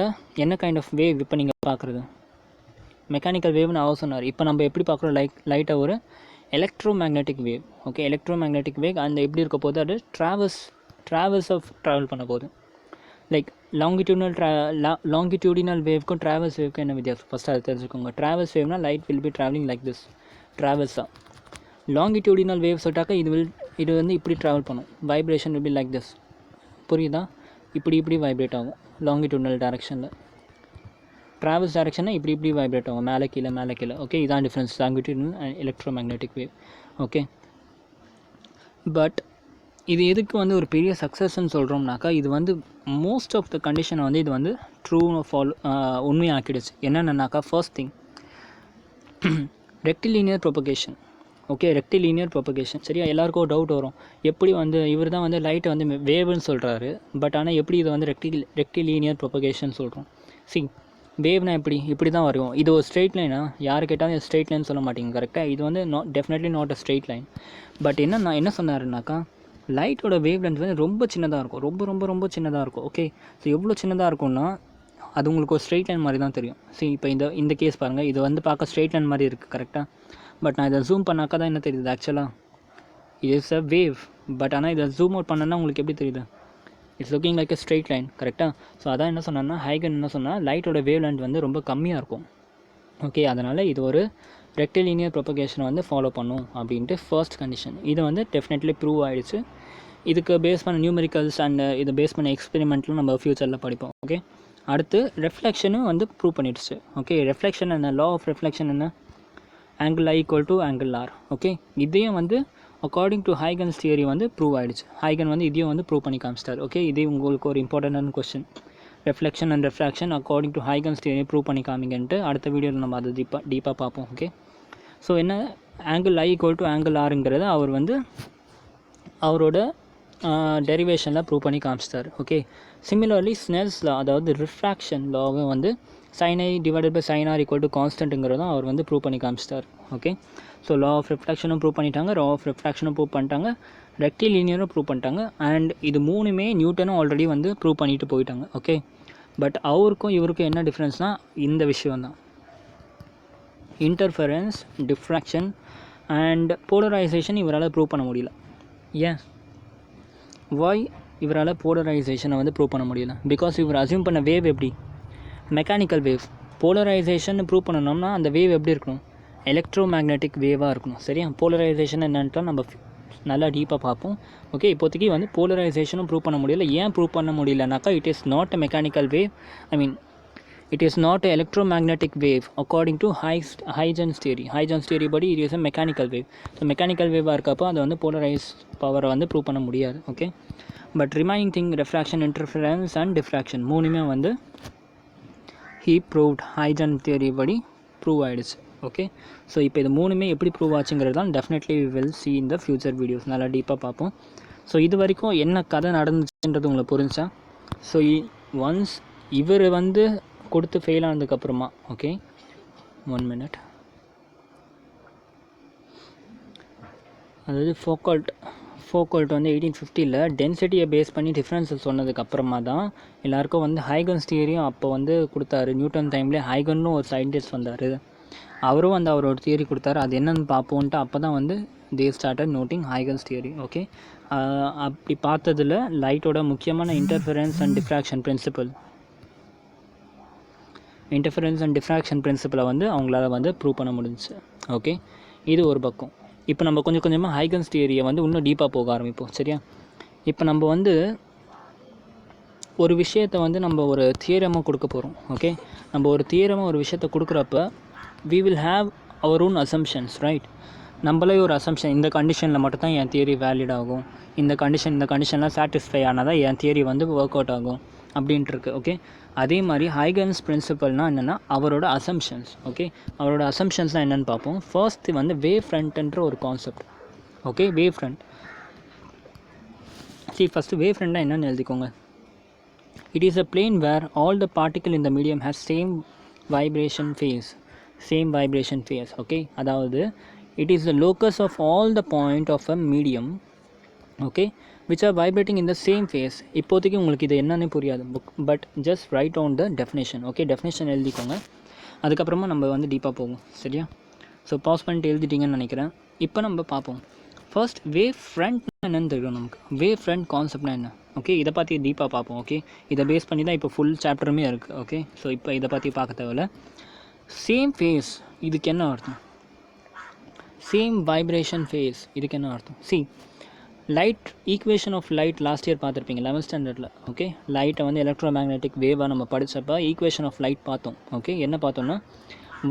என்ன கைண்ட் ஆஃப் வேவ் இப்போ நீங்கள் பார்க்குறது, மெக்கானிக்கல் வேவ்னு அவர் சொன்னார். இப்போ நம்ம எப்படி பார்க்குறோம், லைட்டை ஒரு electromagnetic wave. Okay, electromagnetic wave அந்த எப்படி இருக்க போது, அது ட்ராவல் பண்ண போகுது. லைக் லாங்கிடியூடினல் வேவ்க்கும் ட்ராவல்ஸ் வேவ்க்கும் என்ன வித்தியாசம் ஃபஸ்ட்டு அதை தெரிஞ்சுக்கோங்க. ட்ராவல்ஸ் வேவ்னா light will be travelling like this, ட்ராவல்ஸாக. லாங்கிடியூடினல் வேவ் சொல்லிட்டாக்கா இது வந்து இப்படி ட்ராவல் பண்ணும், vibration will be like this. புரியுதா, இப்படி வைப்ரேட் ஆகும் லாங்கிடியூடினல் டைரக்ஷனில். ட்ராவல்ஸ் டைரக்ஷனில் இப்படி வைப்ரேட் ஆகும், மேலே கீழே. ஓகே, இதான் difference longitudinal and electro magnetic wave. Okay, but இது எதுக்கு வந்து ஒரு பெரிய சக்ஸஸ்ன்னு சொல்கிறோம்னாக்கா, இது வந்து மோஸ்ட் ஆஃப் த கண்டிஷனை வந்து இது வந்து ட்ரூ உண்மையாக்கிடுச்சு. என்னென்னாக்கா, first thing rectilinear propagation. Okay, rectilinear propagation. சரியா, எல்லாருக்கும் ஒரு டவுட் வரும், எப்படி வந்து இவர் தான் வந்து லைட்டை வந்து வேவ்னு சொல்கிறாரு, பட் ஆனால் எப்படி இதை வந்து ரெக்டிலீனியர் ப்ரொபகேஷன் சொல்கிறோம். சி, வேவ்னா இப்படி தான் வரும். இது ஒரு ஸ்ட்ரெயிட் லைனா? யார் கேட்டாலும் இது ஸ்ட்ரெயிட் லைன் சொல்ல மாட்டீங்க, கரெக்டாக? இது வந்து definitely not a straight line. But நான் என்ன சொன்னாருனாக்கா, லைட்டோட வேவ் லென்த் வந்து ரொம்ப சின்னதாக இருக்கும், ரொம்ப ரொம்ப ரொம்ப சின்னதாக இருக்கும். ஓகே, ஸோ எவ்வளோ சின்னதாக இருக்கும்னா அது உங்களுக்கு ஒரு ஸ்ட்ரெயிட் லைன் மாதிரி தான் தெரியும். சரி, இப்போ இந்த கேஸ் பாருங்கள், இது வந்து பார்க்க ஸ்ட்ரெயிட் லைன் மாதிரி இருக்குது, கரெக்டாக? பட் நான் இதை ஜூம் பண்ணாக்கா தான் என்ன தெரியுது ஆக்சுவலாக, இது இஸ் அ வேவ். பட் ஆனால் இதை ஜூம் அவுட் பண்ணனா உங்களுக்கு எப்படி தெரியுது? It's looking like a straight line, கரெக்டாக? ஸோ அதான் என்ன சொன்னான்னா, ஹைகன் என்ன சொன்னால் லைட்டோட வேவ் லென்த் வந்து ரொம்ப கம்மியாக இருக்கும். ஓகே, அதனால் இது ஒரு ரெக்டிலினியர் ப்ரொபகேஷனை வந்து ஃபாலோ பண்ணும் அப்படின்ட்டு ஃபர்ஸ்ட் கண்டிஷன். இது வந்து டெஃபினெட்லி ப்ரூவ் ஆகிடுச்சு. இதுக்கு பேஸ் பண்ண நியூமெரிக்கல்ஸ் அண்ட் இதை பேஸ் பண்ண எக்ஸ்பெரிமெண்ட்லாம் நம்ம ஃப்யூச்சரில் படிப்போம். ஓகே, அடுத்து ரெஃப்ளெக்ஷனும் வந்து ப்ரூவ் பண்ணிடுச்சு. ஓகே, ரெஃப்ளெக்ஷன் என்ன, லா ஆஃப் ரெஃப்ளெக்ஷன் என்ன, angle I equal to angle R. Okay, இதையும் வந்து அக்கார்டிங் டு ஹைகன்ஸ் தியரி வந்து ப்ரூவ் ஆகிடுச்சு. ஹைகன் வந்து இதையும் வந்து ப்ரூவ் பண்ணி காமிச்சிட்டார். ஓகே, இதே உங்களுக்கு ஒரு இம்பார்ட்டண்டான question, reflection and refraction according to Huygens theory prove பண்ணி காமிங்கன்ட்டு அடுத்த வீடியோவில் நம்ம அதை டீப்பாக பார்ப்போம். ஓகே, ஸோ என்ன angle I equal to angle ஆருங்கிறத அவர் வந்து அவரோட டெரிவேஷனில் ப்ரூவ் பண்ணி காமிச்சிட்டார். ஓகே, சிமிலர்லி ஸ்னெல்ஸ் லா, அதாவது ரிஃப்ராக்ஷன் லாவை வந்து sin i divided by sin r equal to கான்ஸ்டன்ட்டுங்கிறதும் அவர் வந்து ப்ரூவ் பண்ணி காமிச்சிட்டார். ஓகே, ஸோ லா ஆஃப் ரிஃப்ராக்ஷனும் ப்ரூவ் பண்ணிட்டாங்க, லா ஆஃப் ரிஃப்ராக்ஷனும் ப்ரூவ் பண்ணிட்டாங்க, ரெக்டிலினியரும் ப்ரூவ் பண்ணிட்டாங்க. அண்ட் இது மூணுமே நியூட்டனும் ஆல்ரெடி வந்து ப்ரூவ் பண்ணிட்டு போயிட்டாங்க. ஓகே, பட் அவருக்கும் இவருக்கும் என்ன டிஃப்ரென்ஸ்னால் இந்த விஷயம் தான், இன்டர்ஃபரன்ஸ், டிஃப்ராக்ஷன் அண்ட் போலரைசேஷன் இவரால் ப்ரூவ் பண்ண முடியல. ஏன், வாய் இவரால் போலரைசேஷனை வந்து ப்ரூவ் பண்ண முடியல? பிகாஸ் இவர் அசியூம் பண்ண வேவ் எப்படி, மெக்கானிக்கல் வேவ். போலரைசேஷன் ப்ரூவ் பண்ணணும்னா அந்த வேவ் எப்படி இருக்கணும், எலக்ட்ரோ மேக்னெட்டிக் வேவாக இருக்கணும். சரியா, போலரைசேஷன் என்னன்ட்டு நம்ம நல்லா டீப்பாக பார்ப்போம். ஓகே, இப்போதைக்கு வந்து போலரைசேஷனும் ப்ரூவ் பண்ண முடியல. ஏன் ப்ரூவ் பண்ண முடியலனாக்கா, it is not a mechanical wave, I mean it is not a electromagnetic wave according to Huygens theory. Huygens theory படி it is a mechanical wave. So mechanical வேவாக இருக்கப்போ அது வந்து போலரைஸ் பவரை வந்து ப்ரூவ் பண்ண முடியாது. Okay, but remaining thing refraction, interference and diffraction மூணுமே வந்து he proved Huygens theory படி ப்ரூவ் ஆகிடுச்சு. ஓகே, ஸோ இப்போ இது மூணுமே எப்படி ப்ரூவ் ஆச்சுங்கிறது தான் definitely we will see in the future videos. நல்லா டீப்பாக பார்ப்போம். ஸோ இது வரைக்கும் என்ன கதை நடந்துச்சுன்றது உங்களுக்கு புரிஞ்சா? ஸோ ஒன்ஸ் இவர் வந்து கொடுத்து ஃபெயில் ஆனதுக்கப்புறமா, ஓகே 1 minute, அதாவது ஃபோக்கல்ட் வந்து 1850 டென்சிட்டியை பேஸ் பண்ணி டிஃப்ரென்ஸை சொன்னதுக்கப்புறமா தான் எல்லாருக்கும் வந்து ஹைகன்ஸ் தியரியும் அப்போ வந்து கொடுத்தாரு. நியூட்டன் டைம்லேயே ஹைகன்னும் ஒரு சயின்டிஸ்ட் வந்தார், அவரும் வந்து அவரோட தியரி கொடுத்தாரு. அது என்னென்னு பார்ப்போன்ட்டு அப்போ தான் வந்து they started noting Huygens theory. Okay, அப்படி பார்த்ததில் லைட்டோட முக்கியமான இன்டர்ஃபரன்ஸ் அண்ட் டிஃப்ராக்ஷன் பிரின்சிபலை வந்து அவங்களால வந்து ப்ரூவ் பண்ண முடிஞ்சிச்சு. ஓகே, இது ஒரு பக்கம். இப்போ நம்ம கொஞ்சம் கொஞ்சமாக ஹைகன்ஸ் தியரியை வந்து இன்னும் டீப்பாக போக ஆரம்பிப்போம். சரியா, இப்போ நம்ம வந்து ஒரு விஷயத்தை வந்து நம்ம ஒரு தியரமாக கொடுக்க போகிறோம். ஓகே, நம்ம ஒரு தியரமாக ஒரு விஷயத்தை கொடுக்குறப்ப we will have our own assumptions, right? நம்மளே ஒரு அசம்ஷன், இந்த கண்டிஷனில் மட்டும் தான் என் தியரி வேலிட் ஆகும், இந்த கண்டிஷன்லாம் சாட்டிஸ்ஃபை ஆனால் தான் என் தியரி வந்து ஒர்க் அவுட் ஆகும் அப்படின்ட்டு இருக்கு. ஓகே, அதே மாதிரி ஹைகன்ஸ் பிரின்சிபல்னால் என்னென்னா அவரோட அசம்ஷன்ஸ். ஓகே, அவரோட அசம்ஷன்ஸ்னால் என்னென்னு பார்ப்போம். ஃபர்ஸ்ட் வந்து வேவ் ஃப்ரண்ட்ன்ற ஒரு concept. Okay, wave front. First wave ஃப்ரண்ட்னா என்னென்னு எழுதிக்கோங்க. It is a plane where all the particle in the medium has same vibration phase. Okay, அதாவது it is the locus of all the point of a medium, okay, which are vibrating in the same phase. இப்போதைக்கு உங்களுக்கு இது என்னன்னு புரியாது, but just right on the definition. Okay, definition எழுதிக்கோங்க, அதுக்கப்புறமா நம்ம வந்து டீப்பாக போகும். சரியா, ஸோ பாஸ் பண்ணிட்டு எழுதிட்டிங்கன்னு நினைக்கிறேன். இப்போ நம்ம பார்ப்போம். ஃபர்ஸ்ட் வேவ் ஃப்ரண்ட் என்னென்னு தெரியும் நமக்கு. வேவ் ஃப்ரண்ட் கான்செப்ட்னா என்ன? ஓகே, இதை பற்றி டீப்பாக பார்ப்போம். ஓகே, இதை பேஸ் பண்ணி தான் இப்போ ஃபுல் சாப்டருமே இருக்குது. ஓகே, ஸோ இப்போ இதை பற்றி பார்க்க தேவையில்ல. சேம் ஃபேஸ், இதுக்கு என்ன அர்த்தம்? சேம் வைப்ரேஷன் ஃபேஸ், இதுக்கு என்ன அர்த்தம்? Light, equation of light last year பார்த்துருப்பீங்க 11th ஸ்டாண்டர்டில். ஓகே, லைட்டை வந்து எலக்ட்ரோ மேக்னெட்டிக் வேவாக நம்ம படித்தப்போ ஈக்குவேஷன் ஆஃப் லைட் பார்த்தோம். ஓகே, என்ன பார்த்தோம்னா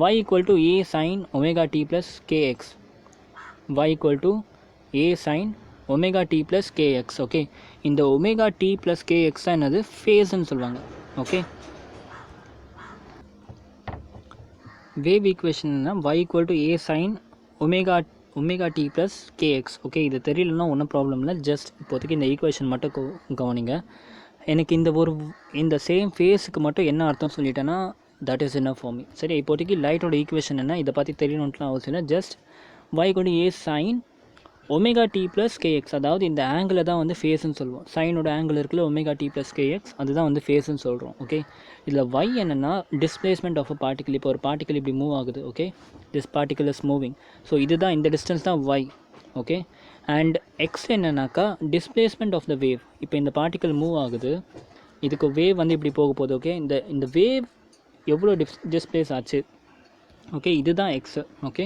y equal to a sin omega t plus kx, y equal to a sin omega t plus kx. Okay, இந்த omega t plus kx தான் என்னது, ஃபேஸ்ன்னு சொல்லுவாங்க. ஓகே, வேவ் ஈக்குவேஷன்னா y equal to a sin omega t plus kx. Okay, இது தெரியலன்னா ஒன்றும் problem இல்லை, ஜஸ்ட் இப்போதைக்கு இந்த ஈக்குவேஷன் மட்டும் கவனிங்க. எனக்கு இந்த சேம் ஃபேஸுக்கு மட்டும் என்ன அர்த்தம் சொல்லிட்டேன்னா, that is enough for me. சரி, இப்போதைக்கு லைட்டோட ஈக்குவேஷன் என்ன, இதை பற்றி தெரியணுன்ட்டுலாம் அவசியம் இல்லை. Just y = a sin omega T plus K X, அதாவது இந்த ஆங்கிளை தான் வந்து ஃபேஸ்ன்னு சொல்லுவோம். சைனோட ஆங்கிள் இருக்குல்ல ஒமேகா டி ப்ளஸ் கேஎக்ஸ், அதுதான் வந்து ஃபேஸ்ன்னு சொல்கிறோம். ஓகே, இதில் y என்னென்னா டிஸ்பிளேஸ்மெண்ட் ஆஃப் அ பார்ட்டிக்கல். இப்போ ஒரு பார்ட்டிக்கல் இப்படி மூவ் ஆகுது. Okay, this particle is moving. So இதுதான் இந்த டிஸ்டன்ஸ் தான் y. ஓகே, அண்ட் எக்ஸ் என்னன்னாக்கா டிஸ்பிளேஸ்மெண்ட் ஆஃப் த வேவ். இப்போ இந்த பார்ட்டிக்கல் மூவ் ஆகுது, இதுக்கு வேவ் வந்து இப்படி போக போகுது. ஓகே, இந்த வேவ் எவ்வளோ டிஸ்பிளேஸ் ஆச்சு. ஓகே, இதுதான் எக்ஸு. ஓகே,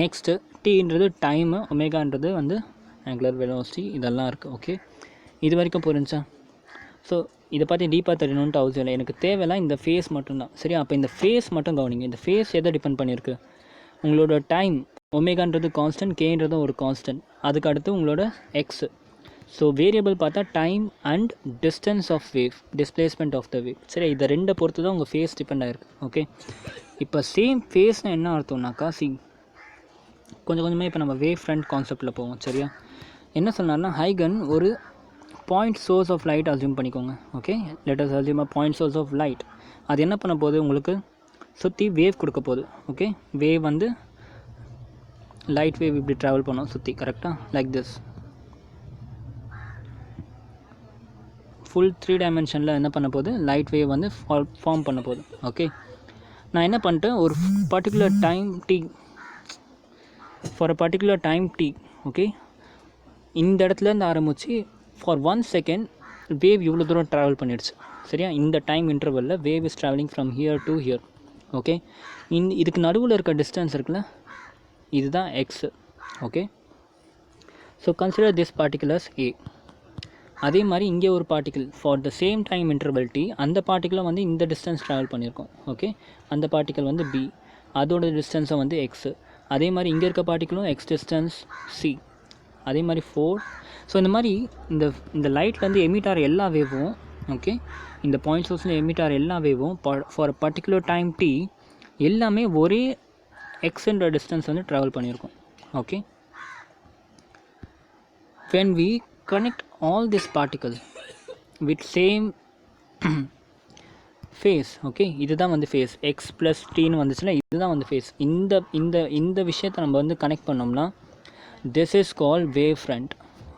நெக்ஸ்ட்டு டீன்றது டைமு, ஒமேகான்றது வந்து ஆங்குலர் வெலாசிட்டி, இதெல்லாம் இருக்குது. ஓகே, இது வரைக்கும் புரிஞ்சா? ஸோ இதை பற்றி டீப்பாக தெரியணுன்ட்டு அவசியம் இல்லை. எனக்கு தேவையில்லாம் இந்த ஃபேஸ் மட்டும்தான். சரி, அப்போ இந்த ஃபேஸ் மட்டும் கவனிங்க. இந்த ஃபேஸ் எதை டிபெண்ட் பண்ணியிருக்கு? உங்களோட டைம் ஒமேகான்றது கான்ஸ்டன்ட், கேன்றதும் ஒரு கான்ஸ்டன்ட். அதுக்கு அடுத்து உங்களோட எக்ஸு. ஸோ வேரியபிள் பார்த்தா time and distance of wave, displacement of the wave. சரி, இதை ரெண்டை பொறுத்து தான் உங்கள் ஃபேஸ் டிபெண்ட் ஆகிருக்கு. ஓகே, இப்போ சேம் ஃபேஸ்னால் என்ன அர்த்தம்னாக்கா, கொஞ்சம் கொஞ்சமாக இப்போ நம்ம வேவ் ஃப்ரண்ட் கான்செப்டில் போவோம். சரியா, என்ன சொன்னார்னா, ஹைகன் ஒரு point source of light assume பண்ணிக்கோங்க. Okay, let us assume a point source of light. அது என்ன பண்ண போகுது, உங்களுக்கு சுற்றி வேவ் கொடுக்க போகுது. ஓகே, வேவ் வந்து லைட் வேவ் இப்படி ட்ராவல் பண்ணோம் சுற்றி, கரெக்டாக லைக் திஸ். ஃபுல் 3 டைமென்ஷனில் என்ன பண்ண போகுது, லைட் வேவ் வந்து ஃபார்ம் பண்ண போகுது. ஓகே, நான் என்ன பண்ணிட்டேன், ஒரு particular time T, for a particular time T. Okay, இந்த இடத்துலேருந்து ஆரம்பித்து ஃபார் 1 செகண்ட் வேவ் இவ்வளோ தூரம் ட்ராவல் பண்ணிடுச்சு. சரியா, இந்த டைம் இன்டர்வலில் wave is travelling from here to here. Okay, இதுக்கு நடுவில் இருக்க டிஸ்டன்ஸ் இருக்குல்ல, இதுதான் x. Okay, so consider this particle as A. அதே மாதிரி இங்கே ஒரு particle for the same time interval T, அந்த பார்ட்டிக்கலும் வந்து இந்த டிஸ்டன்ஸ் ட்ராவல் பண்ணியிருக்கோம். ஓகே, அந்த பார்ட்டிக்கல் வந்து பி, அதோட டிஸ்டன்ஸை வந்து எக்ஸு. அதே மாதிரி இங்கே இருக்க பார்ட்டிக்கலும் எக்ஸ் டிஸ்டன்ஸ் சி, அதே மாதிரி 4. ஸோ இந்த மாதிரி இந்த லைட்லேருந்து எமிட்டார் எல்லா வேவும், ஓகே, இந்த பாயிண்ட் சோர்ஸில் எமிட்டார் எல்லா வேவும் for a particular time T எல்லாமே ஒரே எக்ஸ்ன்ற டிஸ்டன்ஸ் வந்து ட்ராவல் பண்ணியிருக்கோம். Okay, when we connect all these particles with same phase. Okay, இதுதான் வந்து ஃபேஸ், எக்ஸ் ப்ளஸ் டீன்னு வந்துச்சுன்னா இதுதான் வந்து ஃபேஸ். இந்த விஷயத்தை நம்ம வந்து கனெக்ட் பண்ணோம்னா this is call wave front.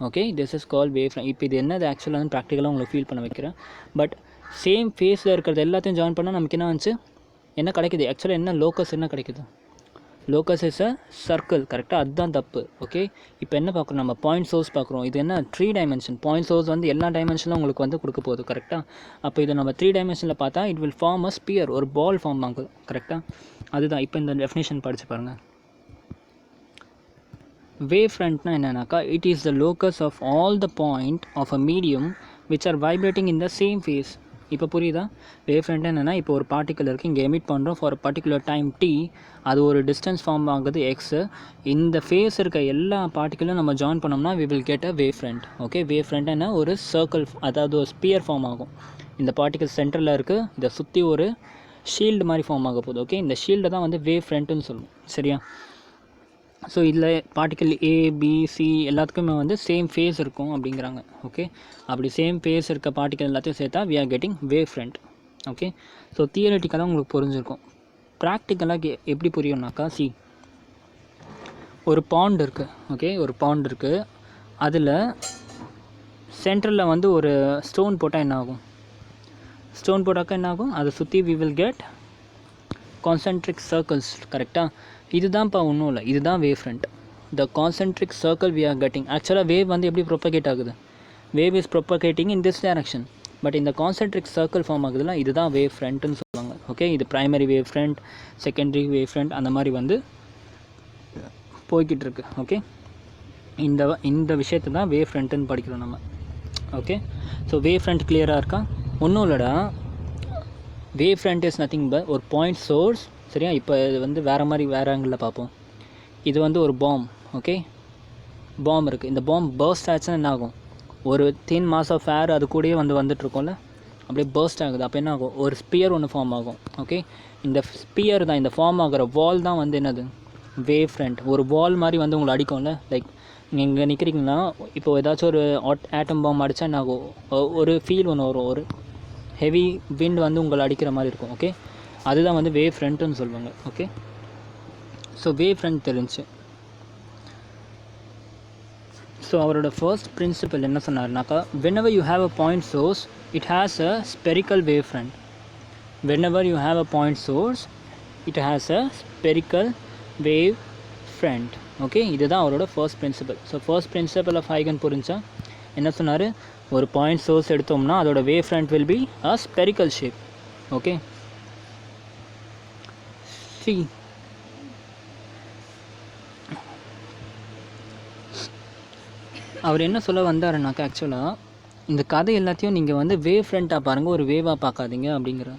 Okay, this is call wave front. இப்போ இது என்னது ஆக்சுவலாக வந்து ப்ராக்டிக்கலாக உங்களுக்கு ஃபீல் பண்ண வைக்கிறேன். பட் சேம் ஃபேஸில் இருக்கிறது எல்லாத்தையும் ஜாயின் பண்ணால் நமக்கு என்ன வந்துச்சு, என்ன கிடைக்குது ஆக்சுவலாக, என்ன லோக்கஸ் என்ன கிடைக்குது, லோக்கஸ் இஸ் அ சர்க்கிள். கரெக்டாக, அதுதான் தப்பு. ஓகே, இப்போ என்ன பார்க்குறோம், நம்ம பாயிண்ட் சோர்ஸ் பார்க்குறோம். இது என்ன 3 டைமென்ஷன். பாயிண்ட் சோர்ஸ் வந்து எல்லா டைமென்ஷனில் உங்களுக்கு வந்து கொடுக்க போகுது. கரெக்டாக, அப்போ இதை நம்ம 3 டைமென்ஷனில் பார்த்தா it will form a sphere, ஒரு பால் ஃபார்ம் ஆகுது. கரெக்டாக, அதுதான். இப்போ இந்த டெஃபினேஷன் படித்து பாருங்கள். வேவ் ஃப்ரண்ட்னா என்னன்னாக்கா, it is the locus of all the point of a medium which are vibrating in the same phase. இப்போ புரியுதா? வேவ் ஃப்ரண்ட் என்னென்னா, இப்போ ஒரு பார்ட்டிக்கல் இருக்குது, இங்கே எமிட் பண்ணுறோம் ஃபார் பர்டிகுலர் டைம் டி, அது ஒரு டிஸ்டன்ஸ் ஃபார்ம் ஆகுது எக்ஸு. இந்த ஃபேஸ் இருக்க எல்லா பார்ட்டிக்கலும் நம்ம ஜாயின் பண்ணோம்னா we will get a wave front. Okay, wave front என்ன, ஒரு சர்க்கிள், அதாவது ஒரு ஸ்பியர் ஃபார்ம் ஆகும். இந்த பார்ட்டிக்கல் சென்டரில் இருக்குது, இதை சுற்றி ஒரு ஷீல்டு மாதிரி ஃபார்ம் ஆக போகுது. ஓகே, இந்த ஷீல்டை தான் வந்து வேவ் ஃப்ரண்ட்டுன்னு சொல்லுவோம். சரியா, ஸோ இதில் பார்ட்டிக்கல் ஏ பி சி எல்லாத்துக்குமே வந்து சேம் ஃபேஸ் இருக்கும் அப்படிங்கிறாங்க. ஓகே, அப்படி சேம் ஃபேஸ் இருக்க பார்ட்டிக்கல் எல்லாத்தையும் சேர்த்தா we are getting wave front. Okay, so தியரட்டிக்கலாக உங்களுக்கு புரிஞ்சிருக்கும். ப்ராக்டிக்கலாக எப்படி புரியும்னாக்கா, ஒரு பாண்ட் இருக்குது. ஓகே, ஒரு பாண்ட் இருக்குது, அதில் சென்டரில் வந்து ஒரு ஸ்டோன் போட்டால் என்ன ஆகும், ஸ்டோன் போட்டாக்கா என்ன ஆகும், அதை சுற்றி we will get concentric circles. கரெக்டாக, இதுதான்ப்பா ஒன்றும் இல்லை, இதுதான் wave front. The concentric circle we are getting. ஆக்சுவலாக வேவ் வந்து எப்படி ப்ரொபகேட் ஆகுது, wave is propagating in this direction, but இந்த கான்சென்ட்ரிக் சர்க்கிள் ஃபார்ம் ஆகுதுல, இதுதான் வேவ் ஃப்ரண்ட்டுன்னு சொல்லுவாங்க. ஓகே, இது primary wave front, secondary wave front, அந்த மாதிரி வந்து போய்கிட்டு இருக்கு. ஓகே, இந்த விஷயத்தை தான் வேவ் ஃப்ரண்ட்டுன்னு படிக்கிறோம் நம்ம. ஓகே, ஸோ வேவ் ஃப்ரண்ட் கிளியராக இருக்கா? ஒன்றும் இல்லைடா, wave front is nothing but ஒரு பாயிண்ட் சோர்ஸ். சரியா, இப்போ இது வந்து வேறு ஆங்கிளில் பார்ப்போம். இது வந்து ஒரு பாம். ஓகே, பாம் இருக்குது, இந்த பாம் பர்ஸ்ட் ஆச்சுன்னா என்ன ஆகும், ஒரு தின் மாஸ் ஆஃப் ஏர் அது கூடயே வந்துட்டுருக்கோம்ல, அப்படியே பர்ஸ்ட் ஆகுது. அப்போ என்ன ஆகும், ஒரு ஸ்பியர் ஒன்று ஃபார்ம் ஆகும். ஓகே, இந்த ஸ்பியர் தான், இந்த ஃபார்ம் ஆகிற வால் தான் வந்து என்னது, வேவ் ஃப்ரண்ட். ஒரு வால் மாதிரி வந்து உங்களை அடிக்கும்ல, லைக் நீங்கள் இங்கே நிற்கிறீங்கன்னா, இப்போ ஏதாச்சும் ஒரு ஆட்டம் பாம் அடித்தா என்ன ஆகும், ஒரு ஃபீல் ஒன்று வரும், ஹெவி விண்ட் வந்து உங்களை அடிக்கிற மாதிரி இருக்கும். ஓகே, அதுதான் வந்து வேவ் ஃப்ரண்ட்டுன்னு சொல்லுவாங்க. ஓகே, ஸோ வேவ் ஃப்ரண்ட் தெரிஞ்சு. ஸோ அவரோட ஃபர்ஸ்ட் பிரின்சிபல் என்ன சொன்னார்னாக்கா, whenever you have a point source it has a spherical wave front. Whenever you have a point source it has a spherical wave front. Okay, இதுதான் அவரோட first principle. So first principle of ஹைகன் புரிஞ்சா என்ன சொன்னார், ஒரு point source எடுத்தோம்னா அதோட wave front will be a spherical shape. Okay, see அவர் என்ன சொல்ல வந்தாருனாக்கா, ஆக்சுவலாக இந்த கதை எல்லாத்தையும் நீங்கள் வந்து வேவ் ஃப்ரண்ட்டாக பாருங்கள், ஒரு வேவாக பார்க்காதீங்க அப்படிங்கிற.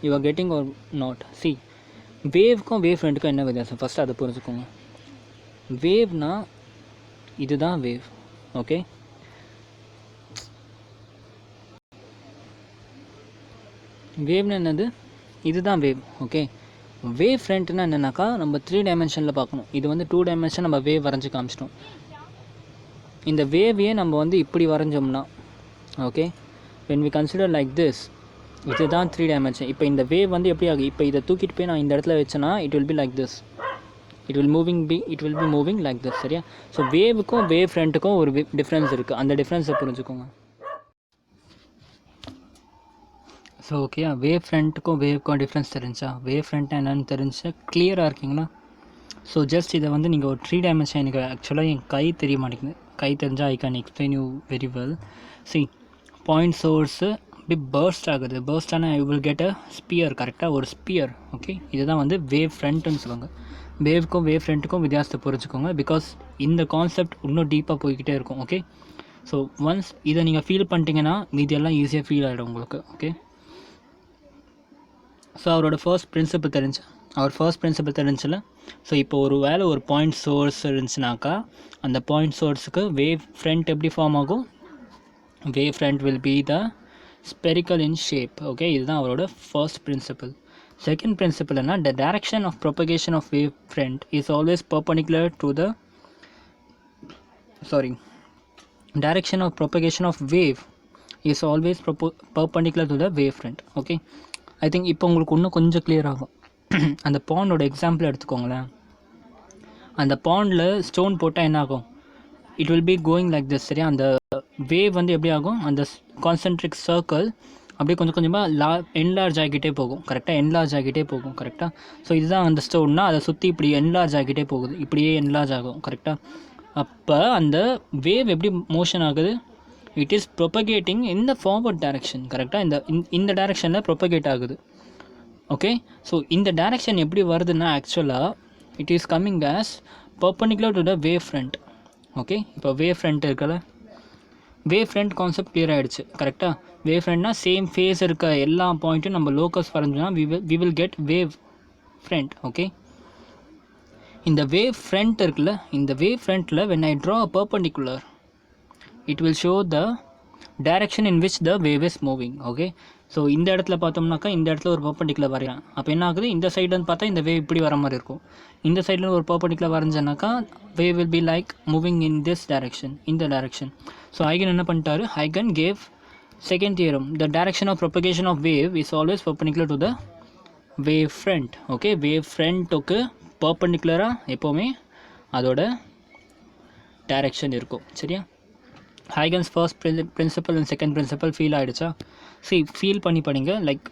யூ ஆர் கெட்டிங் ஒரு நாட். சி, வேவ்க்கும் வேவ் ஃப்ரண்ட்டுக்கும் என்ன வித்தியாசம் ஃபஸ்ட்டு அதை புரிஞ்சுக்கோங்க. வேவ்னா இதுதான் வேவ். ஓகே, வேவ்னா என்னது, இதுதான் வேவ். ஓகே, வேவ் ஃப்ரண்ட்னா என்னென்னாக்கா நம்ம 3 டைமென்ஷனில் பார்க்கணும். இது வந்து 2 டைமென்ஷன் நம்ம வேவ் வரைஞ்சி காமிச்சிட்டோம். இந்த வேவையே நம்ம வந்து இப்படி வரைஞ்சோம்னா, okay, when we consider like this, இதுதான் 3 டைமென்ஷன். இப்போ இந்த வேவ் வந்து எப்படி ஆகும், இப்போ இதை தூக்கிட்டு போய் நான் இந்த இடத்துல வச்சேன்னா it will be like this, it will be moving like this. சரியா? ஸோ வேவுக்கும் வேவ் ஃப்ரண்ட்டுக்கும் ஒரு டிஃப்ரென்ஸ் இருக்குது. அந்த டிஃப்ரென்ஸை புரிஞ்சுக்கோங்க. ஸோ ஓகே, வேவ் ஃப்ரண்ட்டுக்கும் வேவ்க்கும் டிஃப்ரென்ஸ் தெரிஞ்சா, வேவ் ஃப்ரண்ட் என்னென்னு தெரிஞ்சா கிளியராக இருக்கீங்களா? ஸோ ஜஸ்ட் இதை வந்து நீங்கள் ஒரு 3 டைமென்ஷன், எனக்கு ஆக்சுவலாக என் கை தெரிய மாட்டேங்குது, கை தெரிஞ்சால் I can explain you very well. See, point source அப்படி பர்ஸ்ட் ஆகுது, பர்ஸ்ட் ஆனால் you will get a sphere. கரெக்டாக ஒரு ஸ்பியர். ஓகே, இதுதான் வந்து வேவ் ஃப்ரண்ட்டுன்னு சொல்லுவாங்க. வேவ்க்கும் வேவ் ஃப்ரண்ட்டுக்கும் வித்தியாசத்தை புரிஞ்சுக்கோங்க, பிகாஸ் இந்த கான்செப்ட் இன்னும் டீப்பாக போய்கிட்டே இருக்கும். ஓகே, ஸோ ஒன்ஸ் இதை நீங்கள் ஃபீல் பண்ணிட்டீங்கன்னா மீதியெல்லாம் ஈஸியாக ஃபீல் ஆகிடும் உங்களுக்கு. ஓகே, ஸோ அவரோட ஃபர்ஸ்ட் பிரின்சிபல் தெரிஞ்சில்ல. ஸோ இப்போ ஒரு வேளை ஒரு பாயிண்ட் சோர்ஸ் இருந்துச்சுனாக்கா அந்த பாயிண்ட் சோர்ஸுக்கு வேவ் ஃப்ரண்ட் எப்படி ஃபார்ம் ஆகும், wave front will be the spherical in shape. Okay, இதுதான் அவரோட ஃபர்ஸ்ட் பிரின்சிபல். செகண்ட் பிரின்சிபல் என்ன, the direction of propagation of wave front is always perpendicular to the direction of propagation of wave is always perpendicular to the wave front. Okay, I think இப்போ உங்களுக்கு இன்னும் கொஞ்சம் clear ஆகும். அந்த பாண்டோட example எடுத்துக்கோங்களேன். அந்த பாண்டில் ஸ்டோன் போட்டால் என்ன ஆகும், it will be going like this. சரியா? அந்த வேவ் வந்து எப்படி ஆகும், அந்த கான்சென்ட்ரிக் சர்க்கிள் அப்படியே கொஞ்சம் கொஞ்சமாக என்லார்ஜ் ஆகிக்கிட்டே போகும். கரெக்டாக என்லார்ஜ் ஆகிட்டே போகும். கரெக்டாக? ஸோ இதுதான் அந்த ஸ்டோன்னா அதை சுற்றி இப்படி என்லார்ஜ் ஆகிக்கிட்டே போகுது, இப்படியே என்லார்ஜ் ஆகும். கரெக்டாக? அப்போ அந்த வேவ் எப்படி மோஷன் ஆகுது, it is propagating in the forward direction. கரெக்டாக? இந்த டைரக்ஷனில் ப்ரொபகேட் ஆகுது. ஓகே, ஸோ இந்த டைரக்ஷன் எப்படி வருதுன்னா ஆக்சுவலாக it is coming as perpendicular to the wave front. Okay, இப்போ வேவ் ஃப்ரண்ட் இருக்கல, வேவ் ஃப்ரண்ட் கான்செப்ட் கிளியர் ஆகிடுச்சு. கரெக்டாக? வேவ் ஃப்ரண்ட்னா சேம் ஃபேஸ் இருக்க எல்லா பாயிண்ட்டும் நம்ம லோக்கஸ் வரைஞ்சோன்னா we will get wave front. Okay, இந்த வேவ் ஃப்ரண்ட் இருக்குல்ல, இந்த வேவ் ஃப்ரண்ட்டில் when I draw a perpendicular it will show the direction in which the wave is moving. Okay, so இந்த இடத்துல பார்த்தோம்னாக்கா இந்த இடத்துல ஒரு பர்பெண்டிகுலர் வரையலாம். அப்போ என்ன ஆகுது, இந்த சைடுன்னு பார்த்தா இந்த வேவ் இப்படி வர மாதிரி இருக்கும், இந்த சைடில் ஒரு பர்பெண்டிகுலர் வரைஞ்சனாக்கா wave will be like moving in this direction, இந்த டைரக்ஷன். ஸோ ஹைகன் என்ன பண்ணிட்டாரு, ஹைகன் gave second theorem, the direction of propagation of wave is always perpendicular to the wave front. Okay, wave ஃப்ரண்ட்டுக்கு பர்பெண்டிகுலராக எப்போவுமே அதோட டைரக்ஷன் இருக்கும். சரியா? Huygens first principle and second principle feel ஆகிடுச்சா? ஃபீல் பண்ணி படிங்க. லைக்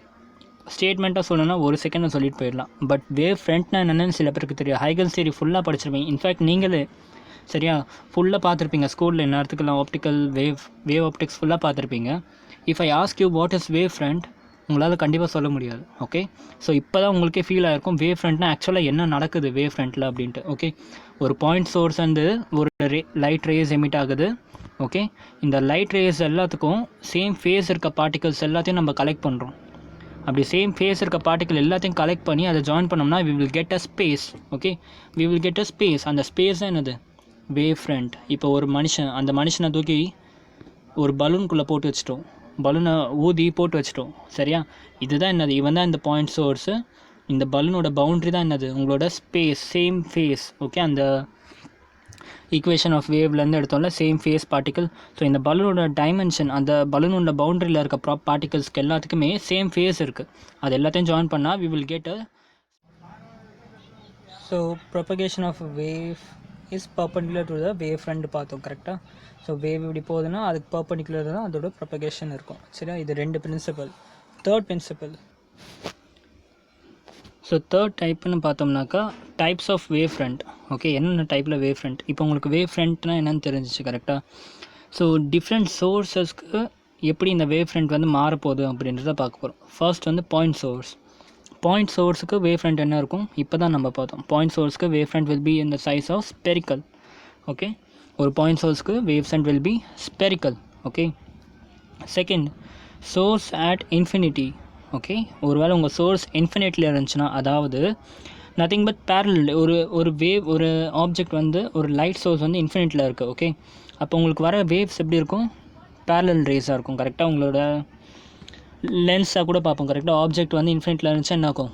ஸ்டேட்மெண்ட்டாக சொல்லணும்னா ஒரு செகண்டில் சொல்லிட்டு போயிடலாம். பட் வேவ் ஃப்ரண்ட்னா என்னென்னு சில பேருக்கு தெரியும். ஹைகன்ஸ் தியரி ஃபுல்லாக படிச்சிருப்பீங்க. இன்ஃபேக்ட் நீங்களே சரியா ஃபுல்லாக பார்த்துருப்பீங்க ஸ்கூலில். நேரத்துக்குலாம் ஆப்டிக்கல் வேவ் ஆப்டிக்ஸ் ஃபுல்லாக பார்த்துருப்பீங்க. If I ask you what is wave front, உங்களால் கண்டிப்பாக சொல்ல முடியாது. ஓகே, ஸோ இப்போ தான் உங்களுக்கே ஃபீல் ஆகிருக்கும் வேவ் ஃப்ரண்ட்னா ஆக்சுவலாக என்ன நடக்குது வேவ் ஃப்ரண்ட்டில் அப்படின்ட்டு. ஓகே, ஒரு பாயிண்ட் சோர்ஸ் வந்து ஒரு லைட் ரேஸ் எமிட் ஆகுது. ஓகே, இந்த லைட் ரேஸ் எல்லாத்துக்கும் சேம் ஃபேஸ் இருக்க பார்ட்டிகல்ஸ் எல்லாத்தையும் நம்ம கலெக்ட் பண்ணுறோம். அப்படி சேம் ஃபேஸ் இருக்க பார்ட்டிகல் எல்லாத்தையும் கலெக்ட் பண்ணி அதை ஜாயின் பண்ணோம்னா we will get a space. Okay, we will get a space. அந்த ஸ்பேஸ் தான் என்னது, வேவ் ஃப்ரண்ட். இப்போ ஒரு மனுஷன், அந்த மனுஷனை தூக்கி ஒரு பலூனுக்குள்ளே போட்டு வச்சிட்டோம், பலூனை ஊதி போட்டு வச்சிட்டோம். சரியா? இதுதான் என்னது, இவன் தான் இந்த பாயிண்ட் சோர்ஸு. இந்த பலூனோட பவுண்ட்ரி தான் என்னது, உங்களோட ஸ்பேஸ், சேம் ஃபேஸ். ஓகே, அந்த ஈக்குவேஷன் ஆஃப் வேவ்லேருந்து எடுத்தோம்ல சேம் ஃபேஸ் பார்ட்டிக்கல். ஸோ இந்த பலூனோட டைமென்ஷன், அந்த பலூனோட பவுண்டரியில் இருக்க பார்ட்டிகல்ஸ்க்கு எல்லாத்துக்குமே சேம் ஃபேஸ் இருக்குது. அது எல்லாத்தையும் ஜாயின் பண்ணால் we will get a. So propagation of wave is perpendicular to the wave front பார்த்தோம் கரெக்டாக. ஸோ வேவ் இப்படி போகுதுன்னா அதுக்கு பர்பண்டிகுலர் தான் அதோட ப்ரொபகேஷன் இருக்கும். சரியா, இது 2 principle. Third principle, so third டைப்னு பார்த்தோம்னாக்கா types of wave front. Okay, என்னென்ன டைப்பில் வேவ் ஃப்ரண்ட். இப்போ உங்களுக்கு வேவ் ஃப்ரண்ட்னா என்னென்னு தெரிஞ்சிச்சு கரெக்டாக. ஸோ டிஃப்ரெண்ட் சோர்ஸஸ்க்கு எப்படி இந்த வேவ் ஃப்ரண்ட் வந்து மாறப்போகுது அப்படின்றத பார்க்க போகிறோம். ஃபர்ஸ்ட் வந்து பாயிண்ட் சோர்ஸ். பாயிண்ட் சோர்ஸுக்கு வேவ் ஃப்ரண்ட் என்ன இருக்கும் இப்போ தான் நம்ம பார்த்தோம். பாயிண்ட் சோர்ஸ்க்கு wave front will be in the size of spherical. Okay, ஒரு பாயிண்ட் சோர்ஸ்க்கு wave front will be spherical. Okay, second source at infinity. Okay, ஒருவேளை உங்கள் சோர்ஸ் இன்ஃபினிட்டியில் இருந்துச்சுன்னா, அதாவது நத்திங் பட் பேரலல், ஒரு வேவ், ஒரு ஆப்ஜெக்ட் வந்து ஒரு லைட் சோர்ஸ் வந்து இன்ஃபினிட்டியில் இருக்குது. ஓகே, அப்போ உங்களுக்கு வர வேவ்ஸ் எப்படி இருக்கும், பேரலல் ரேஸாக இருக்கும் கரெக்டாக. உங்களோட லென்ஸாக கூட பார்ப்போம் கரெக்டாக. ஆப்ஜெக்ட் வந்து இன்ஃபினிட்டியில் இருந்துச்சா என்ன ஆகும்,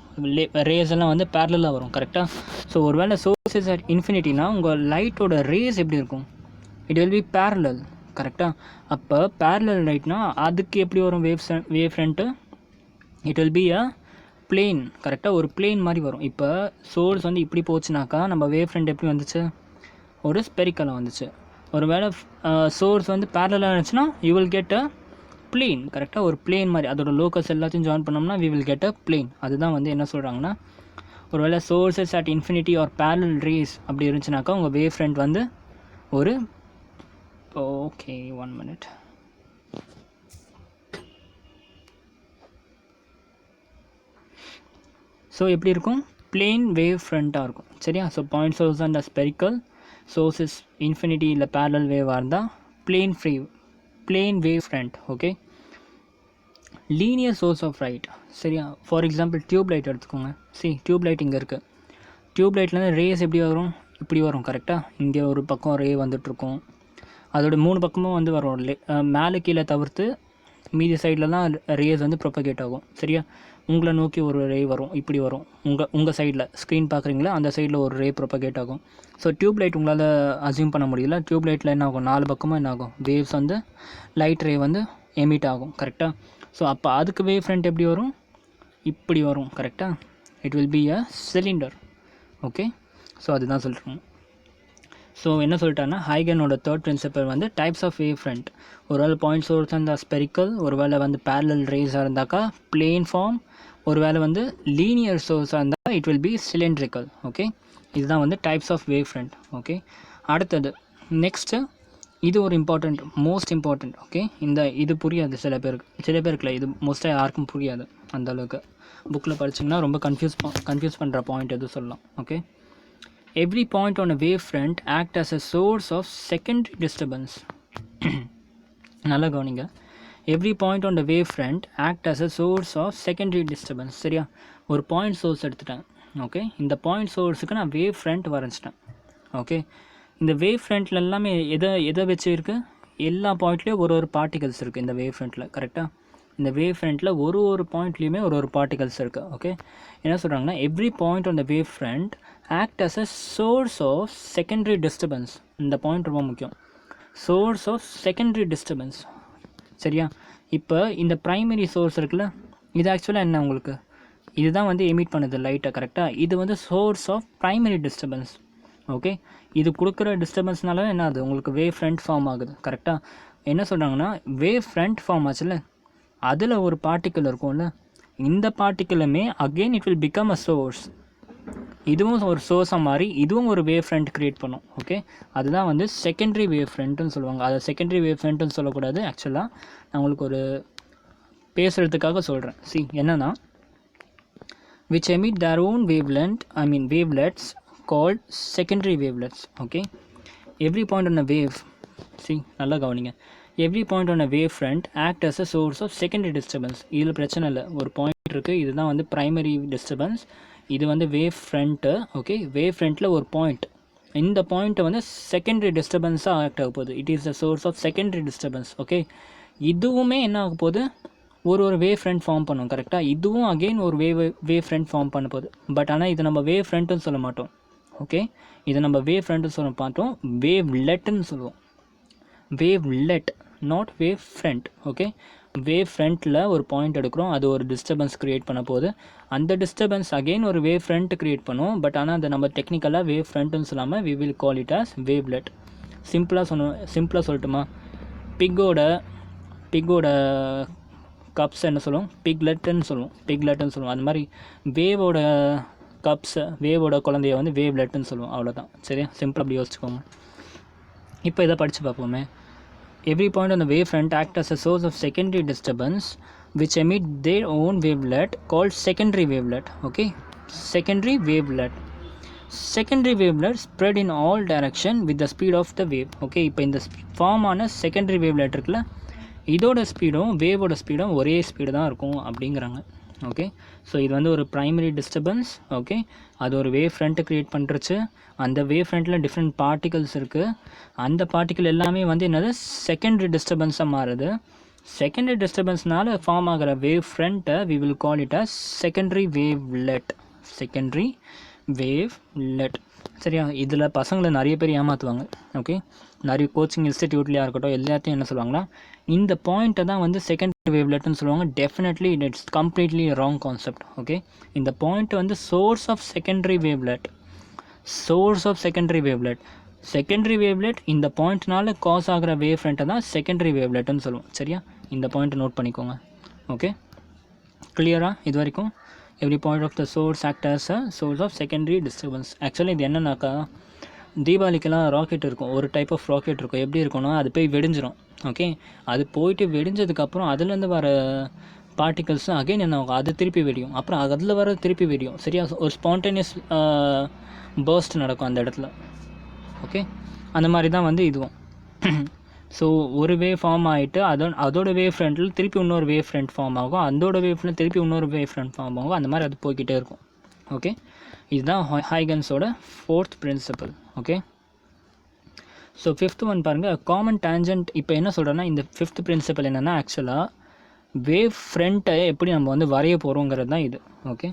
ரேஸ் எல்லாம் வந்து பேரலாக வரும் கரெக்டாக. ஸோ ஒருவேளை சோர்ஸ் இஸ் அட் இன்ஃபினிட்டினா உங்கள் லைட்டோட ரேஸ் எப்படி இருக்கும், இட் வில் பி பேரலல் கரெக்டாக. அப்போ பேரலல் லைட்னா அதுக்கு எப்படி வரும் wave front, it will be a plane கரெக்டாக. ஒரு பிளேன் மாதிரி வரும். இப்போ சோர்ஸ் வந்து இப்படி போச்சுனாக்கா நம்ம வேவ் ஃப்ரண்ட் எப்படி வந்துச்சு, ஒரு ஸ்பெரிக்கலாக வந்துச்சு. ஒரு வேளை சோர்ஸ் வந்து பேரலாக இருந்துச்சுன்னா you will get a plane கரெக்டாக. ஒரு பிளேன் மாதிரி அதோட லோக்கஸ் எல்லாத்தையும் ஜாயின் பண்ணோம்னா we will get a plane. அதுதான் வந்து என்ன சொல்கிறாங்கன்னா, ஒரு வேளை sources at infinity or parallel rays அப்படி இருந்துச்சுனாக்கா உங்கள் வேவ் ஃப்ரண்ட் வந்து ஒரு, ஓகே 1 minute. ஸோ எப்படி இருக்கும், பிளேன் வேவ் ஃப்ரண்ட்டாக இருக்கும். சரியா. So point source and spherical, sources infinity இல்லை பேரலல் வேவாக இருந்தால் plane wave front. Okay, linear source of light. சரியா, ஃபார் எக்ஸாம்பிள் டியூப் லைட் எடுத்துக்கோங்க. டியூப் லைட் இங்கே இருக்குது. டியூப் லைட்லேருந்து ரேஸ் எப்படி வரும், இப்படி வரும் கரெக்டாக. இங்கே ஒரு பக்கம் ரே வந்துட்டுருக்கும், அதோட 3 பக்கமும் வந்து வரும். மேலே கீழே தவிர்த்து மீதி சைடில் தான் ரேஸ் வந்து ப்ரொபகேட் ஆகும். சரியா, உங்களை நோக்கி ஒரு ரே வரும், இப்படி வரும். உங்கள் சைடில் ஸ்க்ரீன் பார்க்குறீங்களா, அந்த சைடில் ஒரு ரே ப்ரொபகேட் ஆகும். ஸோ டியூப் லைட் உங்களால் அசியூம் பண்ண முடியல. டியூப் லைட்டில் என்ன ஆகும், 4 பக்கமும் என்ன ஆகும், வேவ்ஸ் வந்து லைட் ரே வந்து எமிட் ஆகும் கரெக்டாக. ஸோ அப்போ அதுக்கு வேவ் ஃப்ரண்ட் எப்படி வரும், இப்படி வரும் கரெக்டாக. It will be a cylinder. Okay, so அதுதான் சொல்கிறோம். ஸோ என்ன சொல்லிட்டாங்கன்னா, ஹைகனோட தேர்ட் பிரின்சிபல் வந்து டைப்ஸ் ஆஃப் வேவ் ஃப்ரண்ட். ஒரு வேளை பாயிண்ட் சோர்ஸ் இருந்தால் ஸ்பெரிக்கல், ஒரு வேளை வந்து பேரலல் ரேஸாக இருந்தாக்கா பிளேன் ஃபார்ம், ஒரு வேளை வந்து லீனியர் சோர்ஸாக இருந்தால் it will be cylindrical. Okay, இதுதான் வந்து types of wave front. Okay, அடுத்தது நெக்ஸ்ட்டு இது ஒரு இம்பார்ட்டண்ட், மோஸ்ட் இம்பார்ட்டண்ட். ஓகே, இது புரியாது சில பேருக்கு இது மோஸ்ட்டாக யாருக்கும் புரியாது அந்தளவுக்கு. புக்கில் படிச்சிங்கன்னா ரொம்ப கன்ஃபியூஸ் பண்ணுற பாயிண்ட் எதுவும் சொல்லலாம். Okay, every point on a wavefront act as a source of secondary disturbance. நல்லா கவனிங்க. every point on the wavefront act as a source of secondary disturbance. சரியா, ஒரு பாயிண்ட் சோர்ஸ் எடுத்துட்டேன். ஓகே, இந்த பாயிண்ட் சோர்ஸுக்கு நான் வேவ் ஃப்ரண்ட் வரைஞ்சிட்டேன். ஓகே, இந்த wave ஃப்ரண்ட்டில் எல்லாமே எதை வச்சு இருக்குது, எல்லா பாயிண்ட்லேயும் ஒரு பார்ட்டிகல்ஸ் இருக்குது இந்த வேவ் ஃப்ரண்ட்டில் கரெக்டாக. இந்த வேவ் ஃப்ரண்ட்டில் ஒரு பாயிண்ட்லேயுமே ஒரு பார்ட்டிகல்ஸ் இருக்குது. ஓகே, என்ன சொல்கிறாங்கன்னா, every point on the wave front act as a source of secondary disturbance. இந்த பாயிண்ட் ரொம்ப முக்கியம், சோர்ஸ் ஆஃப் செகண்டரி டிஸ்டர்பன்ஸ். சரியா, இப்போ இந்த ப்ரைமரி சோர்ஸ் இருக்குல்ல, இது ஆக்சுவலாக என்ன உங்களுக்கு, இதுதான் வந்து எமிட் பண்ணுது லைட்டை கரெக்டாக. இது வந்து source of primary disturbance. Okay, இது கொடுக்குற டிஸ்டர்பன்ஸ்னால என்ன ஆகுது, உங்களுக்கு வேவ் ஃப்ரண்ட் ஃபார்ம் ஆகுது கரெக்டாக. என்ன சொல்கிறாங்கன்னா, வேவ் ஃப்ரண்ட் ஃபார்ம் ஆச்சுல்ல, அதில் ஒரு பார்ட்டிக்கல் இருக்கும்ல, இந்த பார்ட்டிக்கலுமே again it will become a source. இதுவும் ஒரு சோர்ஸாக மாதிரி இதுவும் ஒரு வேவ் ஃப்ரண்ட் க்ரியேட் பண்ணும். ஓகே, அதுதான் வந்து செகண்டரி வேவ் ஃப்ரண்ட்டுன்னு சொல்லுவாங்க. அதை செகண்டரி வேவ் ஃப்ரண்ட்டுன்னு சொல்லக்கூடாது. ஆக்சுவலாக நான் உங்களுக்கு ஒரு பேசுகிறதுக்காக சொல்கிறேன். என்னென்னா, which emit their own wavelets called secondary wavelets. Okay, every point on a wave, நல்லா கவனிங்க, every point on a wave front act as a source of secondary disturbance. இதில் பிரச்சனை இல்லை, ஒரு பாயிண்ட் இருக்குது, இதுதான் வந்து ப்ரைமரி டிஸ்டர்பன்ஸ், இது வந்து வேவ் ஃப்ரண்ட்டு. ஓகே, வேவ் ஃப்ரண்ட்டில் ஒரு பாயிண்ட், இந்த பாயிண்ட்டை வந்து செகண்டரி டிஸ்டர்பன்ஸாக ஆக்ட் ஆக போகுது. It is the source of secondary disturbance. Okay, இதுவுமே என்ன ஆக போகுது, ஒரு வேவ் ஃப்ரண்ட் ஃபார்ம் பண்ணும் கரெக்டாக. இதுவும் அகெயின் ஒரு வேவ் ஃப்ரண்ட் ஃபார்ம் பண்ண போகுது. பட் ஆனால் இது நம்ம வேவ் ஃப்ரண்ட்டுன்னு சொல்ல மாட்டோம், ஓகே. இதை நம்ம வேவ் ஃப்ரண்ட்னு சொல்ல பார்த்தோம், வேவ் லெட்னு சொல்லுவோம். Wave let, not wave front. Okay. Wave ஃப்ரண்ட்டில் ஒரு பாயிண்ட் எடுக்கிறோம், அது ஒரு டிஸ்டர்பன்ஸ் க்ரியேட் பண்ண போகுது. அந்த டிஸ்டர்பன்ஸ் அகெயின் ஒரு வேவ் ஃப்ரண்ட் க்ரியேட் பண்ணும். பட் ஆனால் அதை நம்ம டெக்னிக்கலாக வேவ் ஃப்ரண்ட்னு சொல்லாமல் we will call it as wavelet. சிம்பிளாக சொல்லட்டுமா, பிக்கோட கப்ஸ் என்ன சொல்லுவோம், பிக்லெட்டுன்னு சொல்லுவோம். அந்த மாதிரி வேவோட கப்ஸை, வேவோட குழந்தைய வந்து வேவ் லெட்டுன்னு சொல்லுவோம். அவ்வளோதான். சரியா, சிம்பிளாக அப்படி யோசிச்சுக்கோங்க. இப்போ இதை படித்து பார்ப்போமே. Every point on the wavefront acts as a source of secondary disturbance which emit their own wavelet called secondary wavelet. Okay, secondary wavelet spread in all direction with the speed of the wave. Okay, இப்போ இந்த form ஆன secondary wavelet இருக்குல்ல, இதோட ஸ்பீடும் வேவோட ஸ்பீடும் ஒரே speed தான் இருக்கும் அப்படிங்கிறாங்க. Okay. So இது வந்து ஒரு ப்ரைமரி டிஸ்டர்பன்ஸ். ஓகே, அது ஒரு வேவ் ஃப்ரண்ட்டை க்ரியேட் பண்ணுறச்சு. அந்த வேவ் ஃப்ரண்ட்டில் டிஃப்ரெண்ட் பார்ட்டிகல்ஸ் இருக்குது. அந்த பார்ட்டிக்கல் எல்லாமே வந்து என்னது, செகண்டரி டிஸ்டர்பன்ஸாக மாறுது. செகண்டரி டிஸ்டர்பன்ஸ்னால ஃபார்ம் ஆகிற வேவ் ஃப்ரண்ட்டை we will call it as secondary wavelet. சரியா. இதில் பசங்களை நிறைய பேர் ஏமாற்றுவாங்க. ஓகே, நிறைய கோச்சிங் இன்ஸ்டிடியூட்லையாக இருக்கட்டும், எல்லாத்தையும் என்ன சொல்லுவாங்கன்னா, இந்த பாயிண்ட்டை தான் வந்து செகண்டரி வேவ்லெட்னு சொல்லுவாங்க. Definitely it's completely wrong concept. Okay, இந்த பாயிண்ட் வந்து source of secondary wavelet. Secondary wavelet இந்த பாயிண்ட்னால காஸ் ஆகிற வேவ் ஃப்ரண்ட்டை தான் செகண்டரி வேவ்லெட்னு சொல்லுவோம். சரியா, இந்த பாயிண்ட்டை நோட் பண்ணிக்கோங்க. ஓகே, கிளியரா இது வரைக்கும்? Every point of the source act as a source of secondary disturbance. Actually இது என்னன்னாக்கா, தீபாவளிக்கெல்லாம் ராக்கெட் இருக்கும், ஒரு டைப் ஆஃப் ராக்கெட் இருக்கும். எப்படி இருக்கும்னா, அது போய் வெடிஞ்சிரும். ஓகே, அது போயிட்டு வெடிஞ்சதுக்கப்புறம் அதுலேருந்து வர பார்ட்டிகல்ஸும் அகைன் என்ன ஆகும், அது திருப்பி வெடியும், அப்புறம் அதில் வர திருப்பி வெடியும். சரியா, ஒரு ஸ்பான்டேனியஸ் பர்ஸ்ட் நடக்கும் அந்த இடத்துல. ஓகே, அந்த மாதிரி தான் வந்து இதுவும். ஸோ ஒரு வேவ் ஃபார்ம் ஆகிட்டு அதோட வேவ் ஃப்ரண்ட்டில் திருப்பி இன்னொரு வேவ் ஃப்ரண்ட் ஃபார்ம் ஆகும், அதோட வேவ் ஃப்ரண்ட் திருப்பி இன்னொரு வேவ் ஃப்ரண்ட் ஃபார்ம் ஆகும். அந்த மாதிரி அது போய்கிட்டே இருக்கும். ஓகே, இதுதான் ஹைகன்ஸோட 4th principle. Okay, so 5th one பாருங்கள், காமன் டேஞ்சன்ட். இப்போ என்ன சொல்கிறேன்னா, இந்த 5th பிரின்சிபல் என்னென்னா, ஆக்சுவலாக வேவ் ஃப்ரண்ட்டை எப்படி நம்ம வந்து வரைய போகிறோங்கிறது தான் இது. Okay,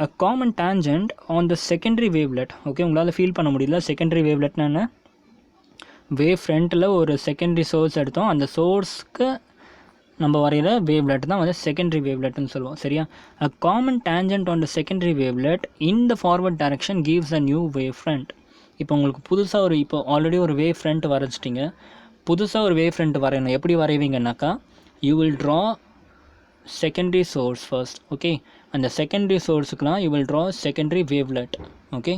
a common tangent on the secondary wavelet. Okay, உங்களால் ஃபீல் பண்ண முடியல செகண்டரி வேவ்லெட்னா என்ன? வேவ் ஃப்ரண்ட்டில் ஒரு செகண்டரி சோர்ஸ் எடுத்தோம், அந்த சோர்ஸ்க்கு நம்ம வரைகிற வேவ்லெட் தான் வந்து செகண்டரி வேவ்லெட்னு சொல்லுவோம். சரியா, a common tangent on the secondary wavelet in the forward direction gives a new wave front. இப்போ உங்களுக்கு புதுசாக இப்போ ஆல்ரெடி ஒரு வேவ் ஃப்ரண்ட் வரைச்சிட்டிங்க, புதுசாக ஒரு வேவ் ஃப்ரண்ட் வரையணும். எப்படி வரைவீங்கன்னாக்கா, you will draw secondary source first. Okay, அந்த செகண்டரி சோர்ஸுக்கெலாம் you will draw secondary wavelet. Okay,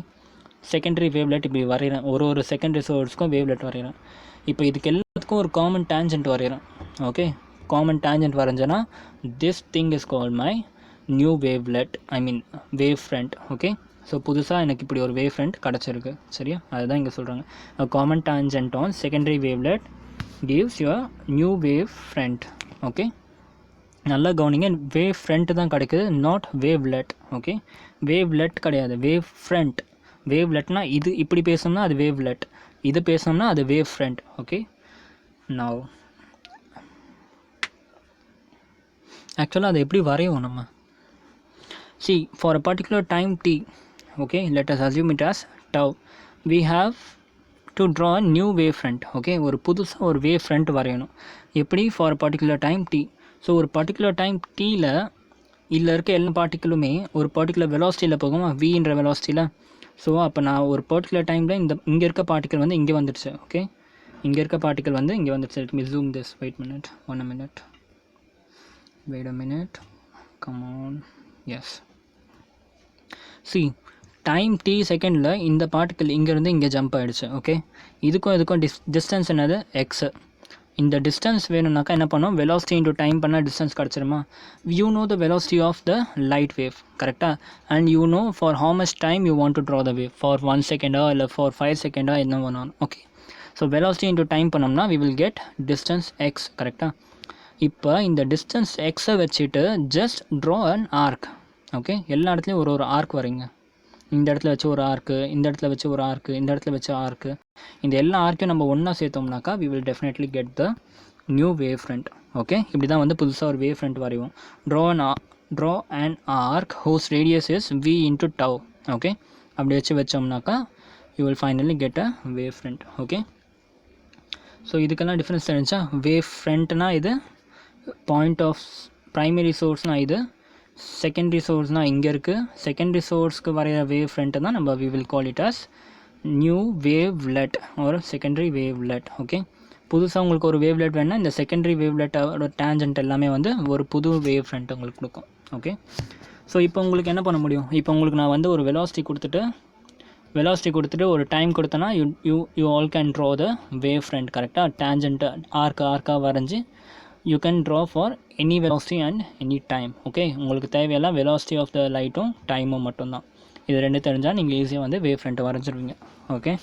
secondary wavelet இப்படி வரைகிறேன், ஒரு செகண்டரி சோர்ஸுக்கும் வேவ்லெட் வரைகிறேன். இப்போ இதுக்கு எல்லாத்துக்கும் ஒரு காமன் டேஞ்சன்ட் வரைகிறேன். ஓகே, காமன் டேஞ்சன்ட் வரைஞ்சேன்னா this thing is called my new wavelet, I mean wave front. Okay, so புதுசாக எனக்கு இப்படி ஒரு வேவ் ஃப்ரண்ட் கிடச்சிருக்கு. சரியா, அதுதான் இங்கே சொல்கிறாங்க. Common tangent on secondary wavelet gives your new wave front. Okay, நல்லா கவனிங்க, வேவ் ஃப்ரண்ட் தான் கிடைக்குது, நாட் வேவ்லெட். ஓகே, வேவ்லெட் கிடையாது, வேவ் ஃப்ரண்ட். வேவ்லெட்னா இது இப்படி பேசணும்னா அது வேவ்லெட், இது பேசணும்னா அது வேவ் ஃப்ரண்ட். ஓகே, நவ் ஆக்சுவலாக அதை எப்படி வரையும் நம்ம? see, for a particular time t, okay, let us assume it as tau, we have to draw a new wave front. Okay, ஒரு புதுசாக ஒரு வேவ் ஃப்ரண்ட் வரையணும். எப்படி? for a particular time t. So ஒரு பர்டிகுலர் டைம் டீயில் இதில் இருக்க எல்லா பார்ட்டிக்கலுமே ஒரு பர்டிகுலர் வெலாசிட்டியில் போகும், வின்ற வெலாசிட்டியில். ஸோ அப்போ நான் ஒரு பர்டிகுலர் டைமில் இங்கே இருக்க பார்ட்டிக்கல் வந்து இங்கே வந்துடுச்சு. ஓகே, இங்கே இருக்க பார்ட்டிக்கல் வந்து இங்கே வந்துடுச்சு. let me zoom this, wait a minute, wait a minute, come on, yes, see, time t செகண்டில் இந்த பார்ட்டிக்கல் இங்கேருந்து இங்கே ஜம்ப் ஆகிடுச்சு. ஓகே, இதுக்கும் டிஸ்டன்ஸ் என்னது, எக்ஸு. இந்த டிஸ்டன்ஸ் வேணும்னாக்கா என்ன பண்ணோம், வெலாசிட்டி இன்டூ டைம் பண்ணால் டிஸ்டன்ஸ் கிடச்சிருமா? You know the velocity of the light wave, கரெக்டாக? And you know for how much time you want to draw the wave, for 1 செகண்டா இல்லை ஃபார் 5 செகண்டா, என்ன பண்ணணும். Okay, so velocity into time பண்ணோம்னா we will get distance x, கரெக்டாக? இப்போ இந்த டிஸ்டன்ஸ் எக்ஸை வச்சுட்டு just draw an arc. Okay, எல்லா இடத்துலையும் ஒரு ஆர்க் வரைங்க. இந்த இடத்துல வச்சு ஒரு ஆர்க்கு, இந்த இடத்துல வச்சு ஒரு ஆர்க்கு, இந்த இடத்துல வச்சு ஆர்க்கு. இந்த எல்லா ஆர்க்கையும் நம்ம ஒன்றா சேர்த்தோம்னாக்கா we will definitely get the new wave front. Okay, இப்படி தான் வந்து புதுசாக ஒரு வேவ் ஃப்ரண்ட் வரைவோம். draw an arc whose radius is v into tau. Okay, அப்படி வச்சோம்னாக்கா you will finally get a wave front. Okay, so இதுக்கெல்லாம் டிஃப்ரென்ஸ் தெரிஞ்சா, வேவ் ஃப்ரண்ட்னா இது, பாயிண்ட் ஆஃப் ப்ரைமரி சோர்ஸ்னால் இது, செகண்டரி சோர்ஸ்னால் இங்கே இருக்குது. செகண்டரி சோர்ஸ்க்கு வரைகிற வேவ் ஃப்ரண்ட்டு தான் நம்ம we will call it as new wavelet ஒரு செகண்டரி வேவ்லெட். ஓகே, புதுசாக உங்களுக்கு ஒரு வேவ்லெட் வேணுன்னா இந்த செகண்டரி வேவ்லெட்டோட டேஞ்சன்ட் எல்லாமே வந்து ஒரு புது வேவ் ஃப்ரண்ட் உங்களுக்கு கொடுக்கும். ஓகே, ஸோ இப்போ உங்களுக்கு என்ன பண்ண முடியும், இப்போ உங்களுக்கு நான் வந்து ஒரு வெலாசிட்டி கொடுத்துட்டு ஒரு டைம் கொடுத்தேன்னா you all can draw the wave front. கரெக்டாக டேஞ்சன்ட்டு ஆர்க்காக வரைஞ்சி you can draw for any velocity and any time. Okay, உங்களுக்கு தேவையெல்லாம் வெலாசிட்டி ஆஃப் த லைட்டும் டைமும் மட்டும்தான். இது ரெண்டு தெரிஞ்சால் நீங்கள் ஈஸியாக வந்து வேவ் ஃப்ரண்ட்டை வரைஞ்சிருவீங்க. ஓகே,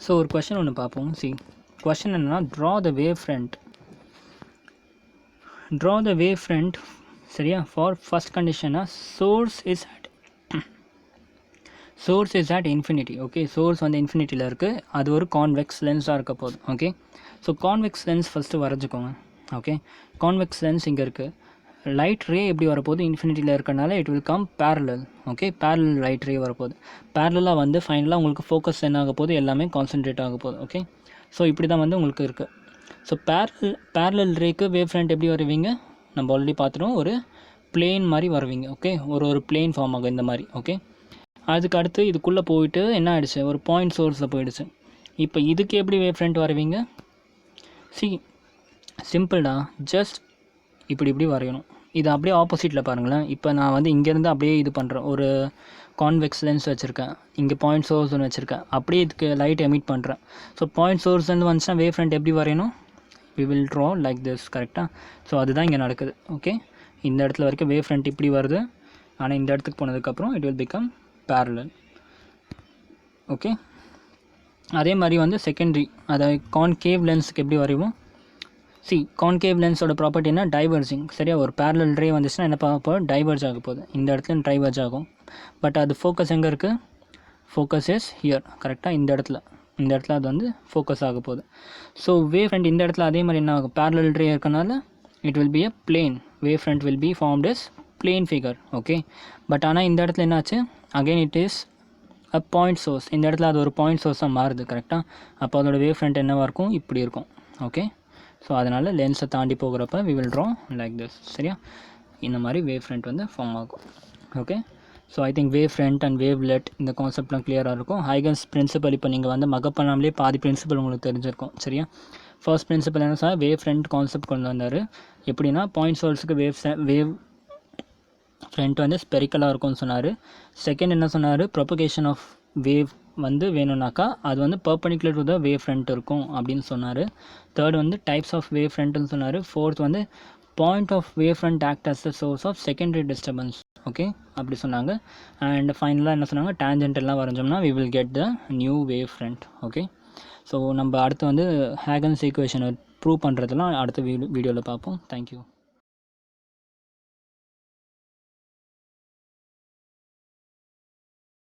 ஸோ ஒரு கொஷின் ஒன்று பார்ப்போம். கொஷின் என்னென்னா, ட்ரா த வேவ் ஃப்ரண்ட் சரியா, ஃபார் ஃபஸ்ட் கண்டிஷனா source is at infinity. Okay, source வந்து இன்ஃபினிட்டியில் இருக்குது, அது ஒரு கான்வெக்ஸ் லென்ஸாக இருக்க போகுது. Okay, so convex lens first வரைஞ்சிக்கோங்க. ஓகே, கான்வெக்ஸ் லென்ஸ் இங்கே இருக்குது, லைட் ரே எப்படி வரப்போகுது, இன்ஃபினிட்டியில் இருக்கனால it will come parallel. Okay, parallel light ray வரப்போகுது, பேரலாக வந்து ஃபைனலாக உங்களுக்கு ஃபோக்கஸ் என்ன ஆக போகுது, எல்லாமே கான்சன்ட்ரேட் ஆக போகுது. ஓகே, ஸோ இப்படி தான் வந்து உங்களுக்கு இருக்குது. ஸோ பேரலல் ரேக்கு வேவ் ஃப்ரண்ட் எப்படி வருவீங்க, நம்ம ஆல்ரெடி பார்த்துட்டோம், ஒரு பிளேன் மாதிரி வருவீங்க. ஓகே, ஒரு பிளேன் ஃபார்ம் ஆகும் இந்த மாதிரி. ஓகே, அதுக்கு அடுத்து இதுக்குள்ளே போயிட்டு என்ன ஆகிடுச்சு, ஒரு பாயிண்ட் சோர்ஸில் போயிடுச்சு. இப்போ இதுக்கு எப்படி வேவ் ஃப்ரண்ட் வருவீங்க, சிம்பிள்டா, ஜஸ்ட் இப்படி வரையணும். இது அப்படியே ஆப்போசிட்டில் பாருங்களேன். இப்போ நான் வந்து இங்கேருந்து அப்படியே இது பண்ணுறேன், ஒரு கான்வெக்ஸ் லென்ஸ் வச்சுருக்கேன், இங்கே பாயிண்ட் சோர்ஸ் ஒன்று வச்சுருக்கேன், அப்படியே இதுக்கு லைட் எமிட் பண்ணுறேன். ஸோ பாயிண்ட் சோர்ஸ்லேருந்து வந்துச்சுன்னா வேவ் ஃப்ரண்ட் எப்படி வரையணும், we will draw like this. கரெக்டாக, ஸோ அதுதான் இங்கே நடக்குது. ஓகே, இந்த இடத்துல வரைக்கும் வேவ் ஃப்ரண்ட் இப்படி வருது, ஆனால் இந்த இடத்துக்கு போனதுக்கப்புறம் it will become parallel. Okay, அதே மாதிரி வந்து செகண்டரி, அதை கான்கேவ் லென்ஸுக்கு எப்படி வரைவோம், கான்கேவ் லென்ஸோட ப்ராப்பர்ட்டி என்ன, டைவர்ஜிங். சரியா, ஒரு பேரலல் ரே வந்துச்சுன்னா என்ன பார்க்க போகுது, டைவர்ஜ் ஆக போகுது, இந்த இடத்துல டைவர்ஜ் ஆகும். பட் அது ஃபோக்கஸ் எங்கே இருக்குது, ஃபோக்கஸ் இஸ் ஹியர். கரெக்டாக, இந்த இடத்துல அது வந்து ஃபோக்கஸ் ஆக போகுது. ஸோ வேவ் ஃப்ரண்ட் இந்த இடத்துல அதே மாதிரி என்ன ஆகும், பேரலல் ரே இருக்கனால it will be a plane, wave front will be formed as plane figure. Okay, but ஆனால் இந்த இடத்துல என்னாச்சு, again it is a point source, இந்த இடத்துல அது ஒரு பாயிண்ட் சோர்ஸாக மாறுது. கரெக்டாக, அப்போ அதோட வேவ் ஃப்ரண்ட் என்னவாக இருக்கும், இப்படி இருக்கும். ஓகே, ஸோ அதனால் லென்ஸை தாண்டி போகிறப்ப we will draw like this. சரியா, இந்த மாதிரி வேவ் ஃப்ரண்ட் வந்து ஃபார்ம் ஆகும். Okay, so I think wave front and wavelet இந்த கான்செப்ட்லாம் கிளியராக இருக்கும். ஹைகன்ஸ் பிரின்சிபல் இப்போ நீங்கள் வந்து மகப் பண்ணாமலே பாதி பிரின்சிபல் உங்களுக்கு தெரிஞ்சிருக்கும். சரியா, ஃபர்ஸ்ட் பிரின்சிபல் என்ன சார், வேவ் ஃப்ரண்ட் கான்செப்ட் கொண்டு வந்தார். எப்படின்னா பாயிண்ட் சோர்ஸுக்கு வேவ் ஃப்ரண்ட் வந்து ஸ்பெரிக்கலாக இருக்கும்னு சொன்னார். செகண்ட் என்ன சொன்னார், ப்ரொபகேஷன் ஆஃப் வேவ் வந்து வேணும்னாக்கா அது வந்து perpendicular to the wave front இருக்கும் அப்படின்னு சொன்னார். தேர்ட் வந்து டைப்ஸ் ஆஃப் வேவ் ஃப்ரண்ட்னு சொன்னார். ஃபோர்த் வந்து point of wave front act as the source of secondary disturbance. Okay, அப்படி சொன்னாங்க. அண்ட் ஃபைனலாக என்ன சொன்னாங்க, டேஞ்சன்ட் எல்லாம் வரைஞ்சோம்னா we will get the new wave front. Okay, so நம்ம அடுத்து வந்து ஹேகன்ஸ் ஈக்குவேஷனை ப்ரூவ் பண்ணுறதுலாம் அடுத்த வீடியோவில் பார்ப்போம். தேங்க்யூ.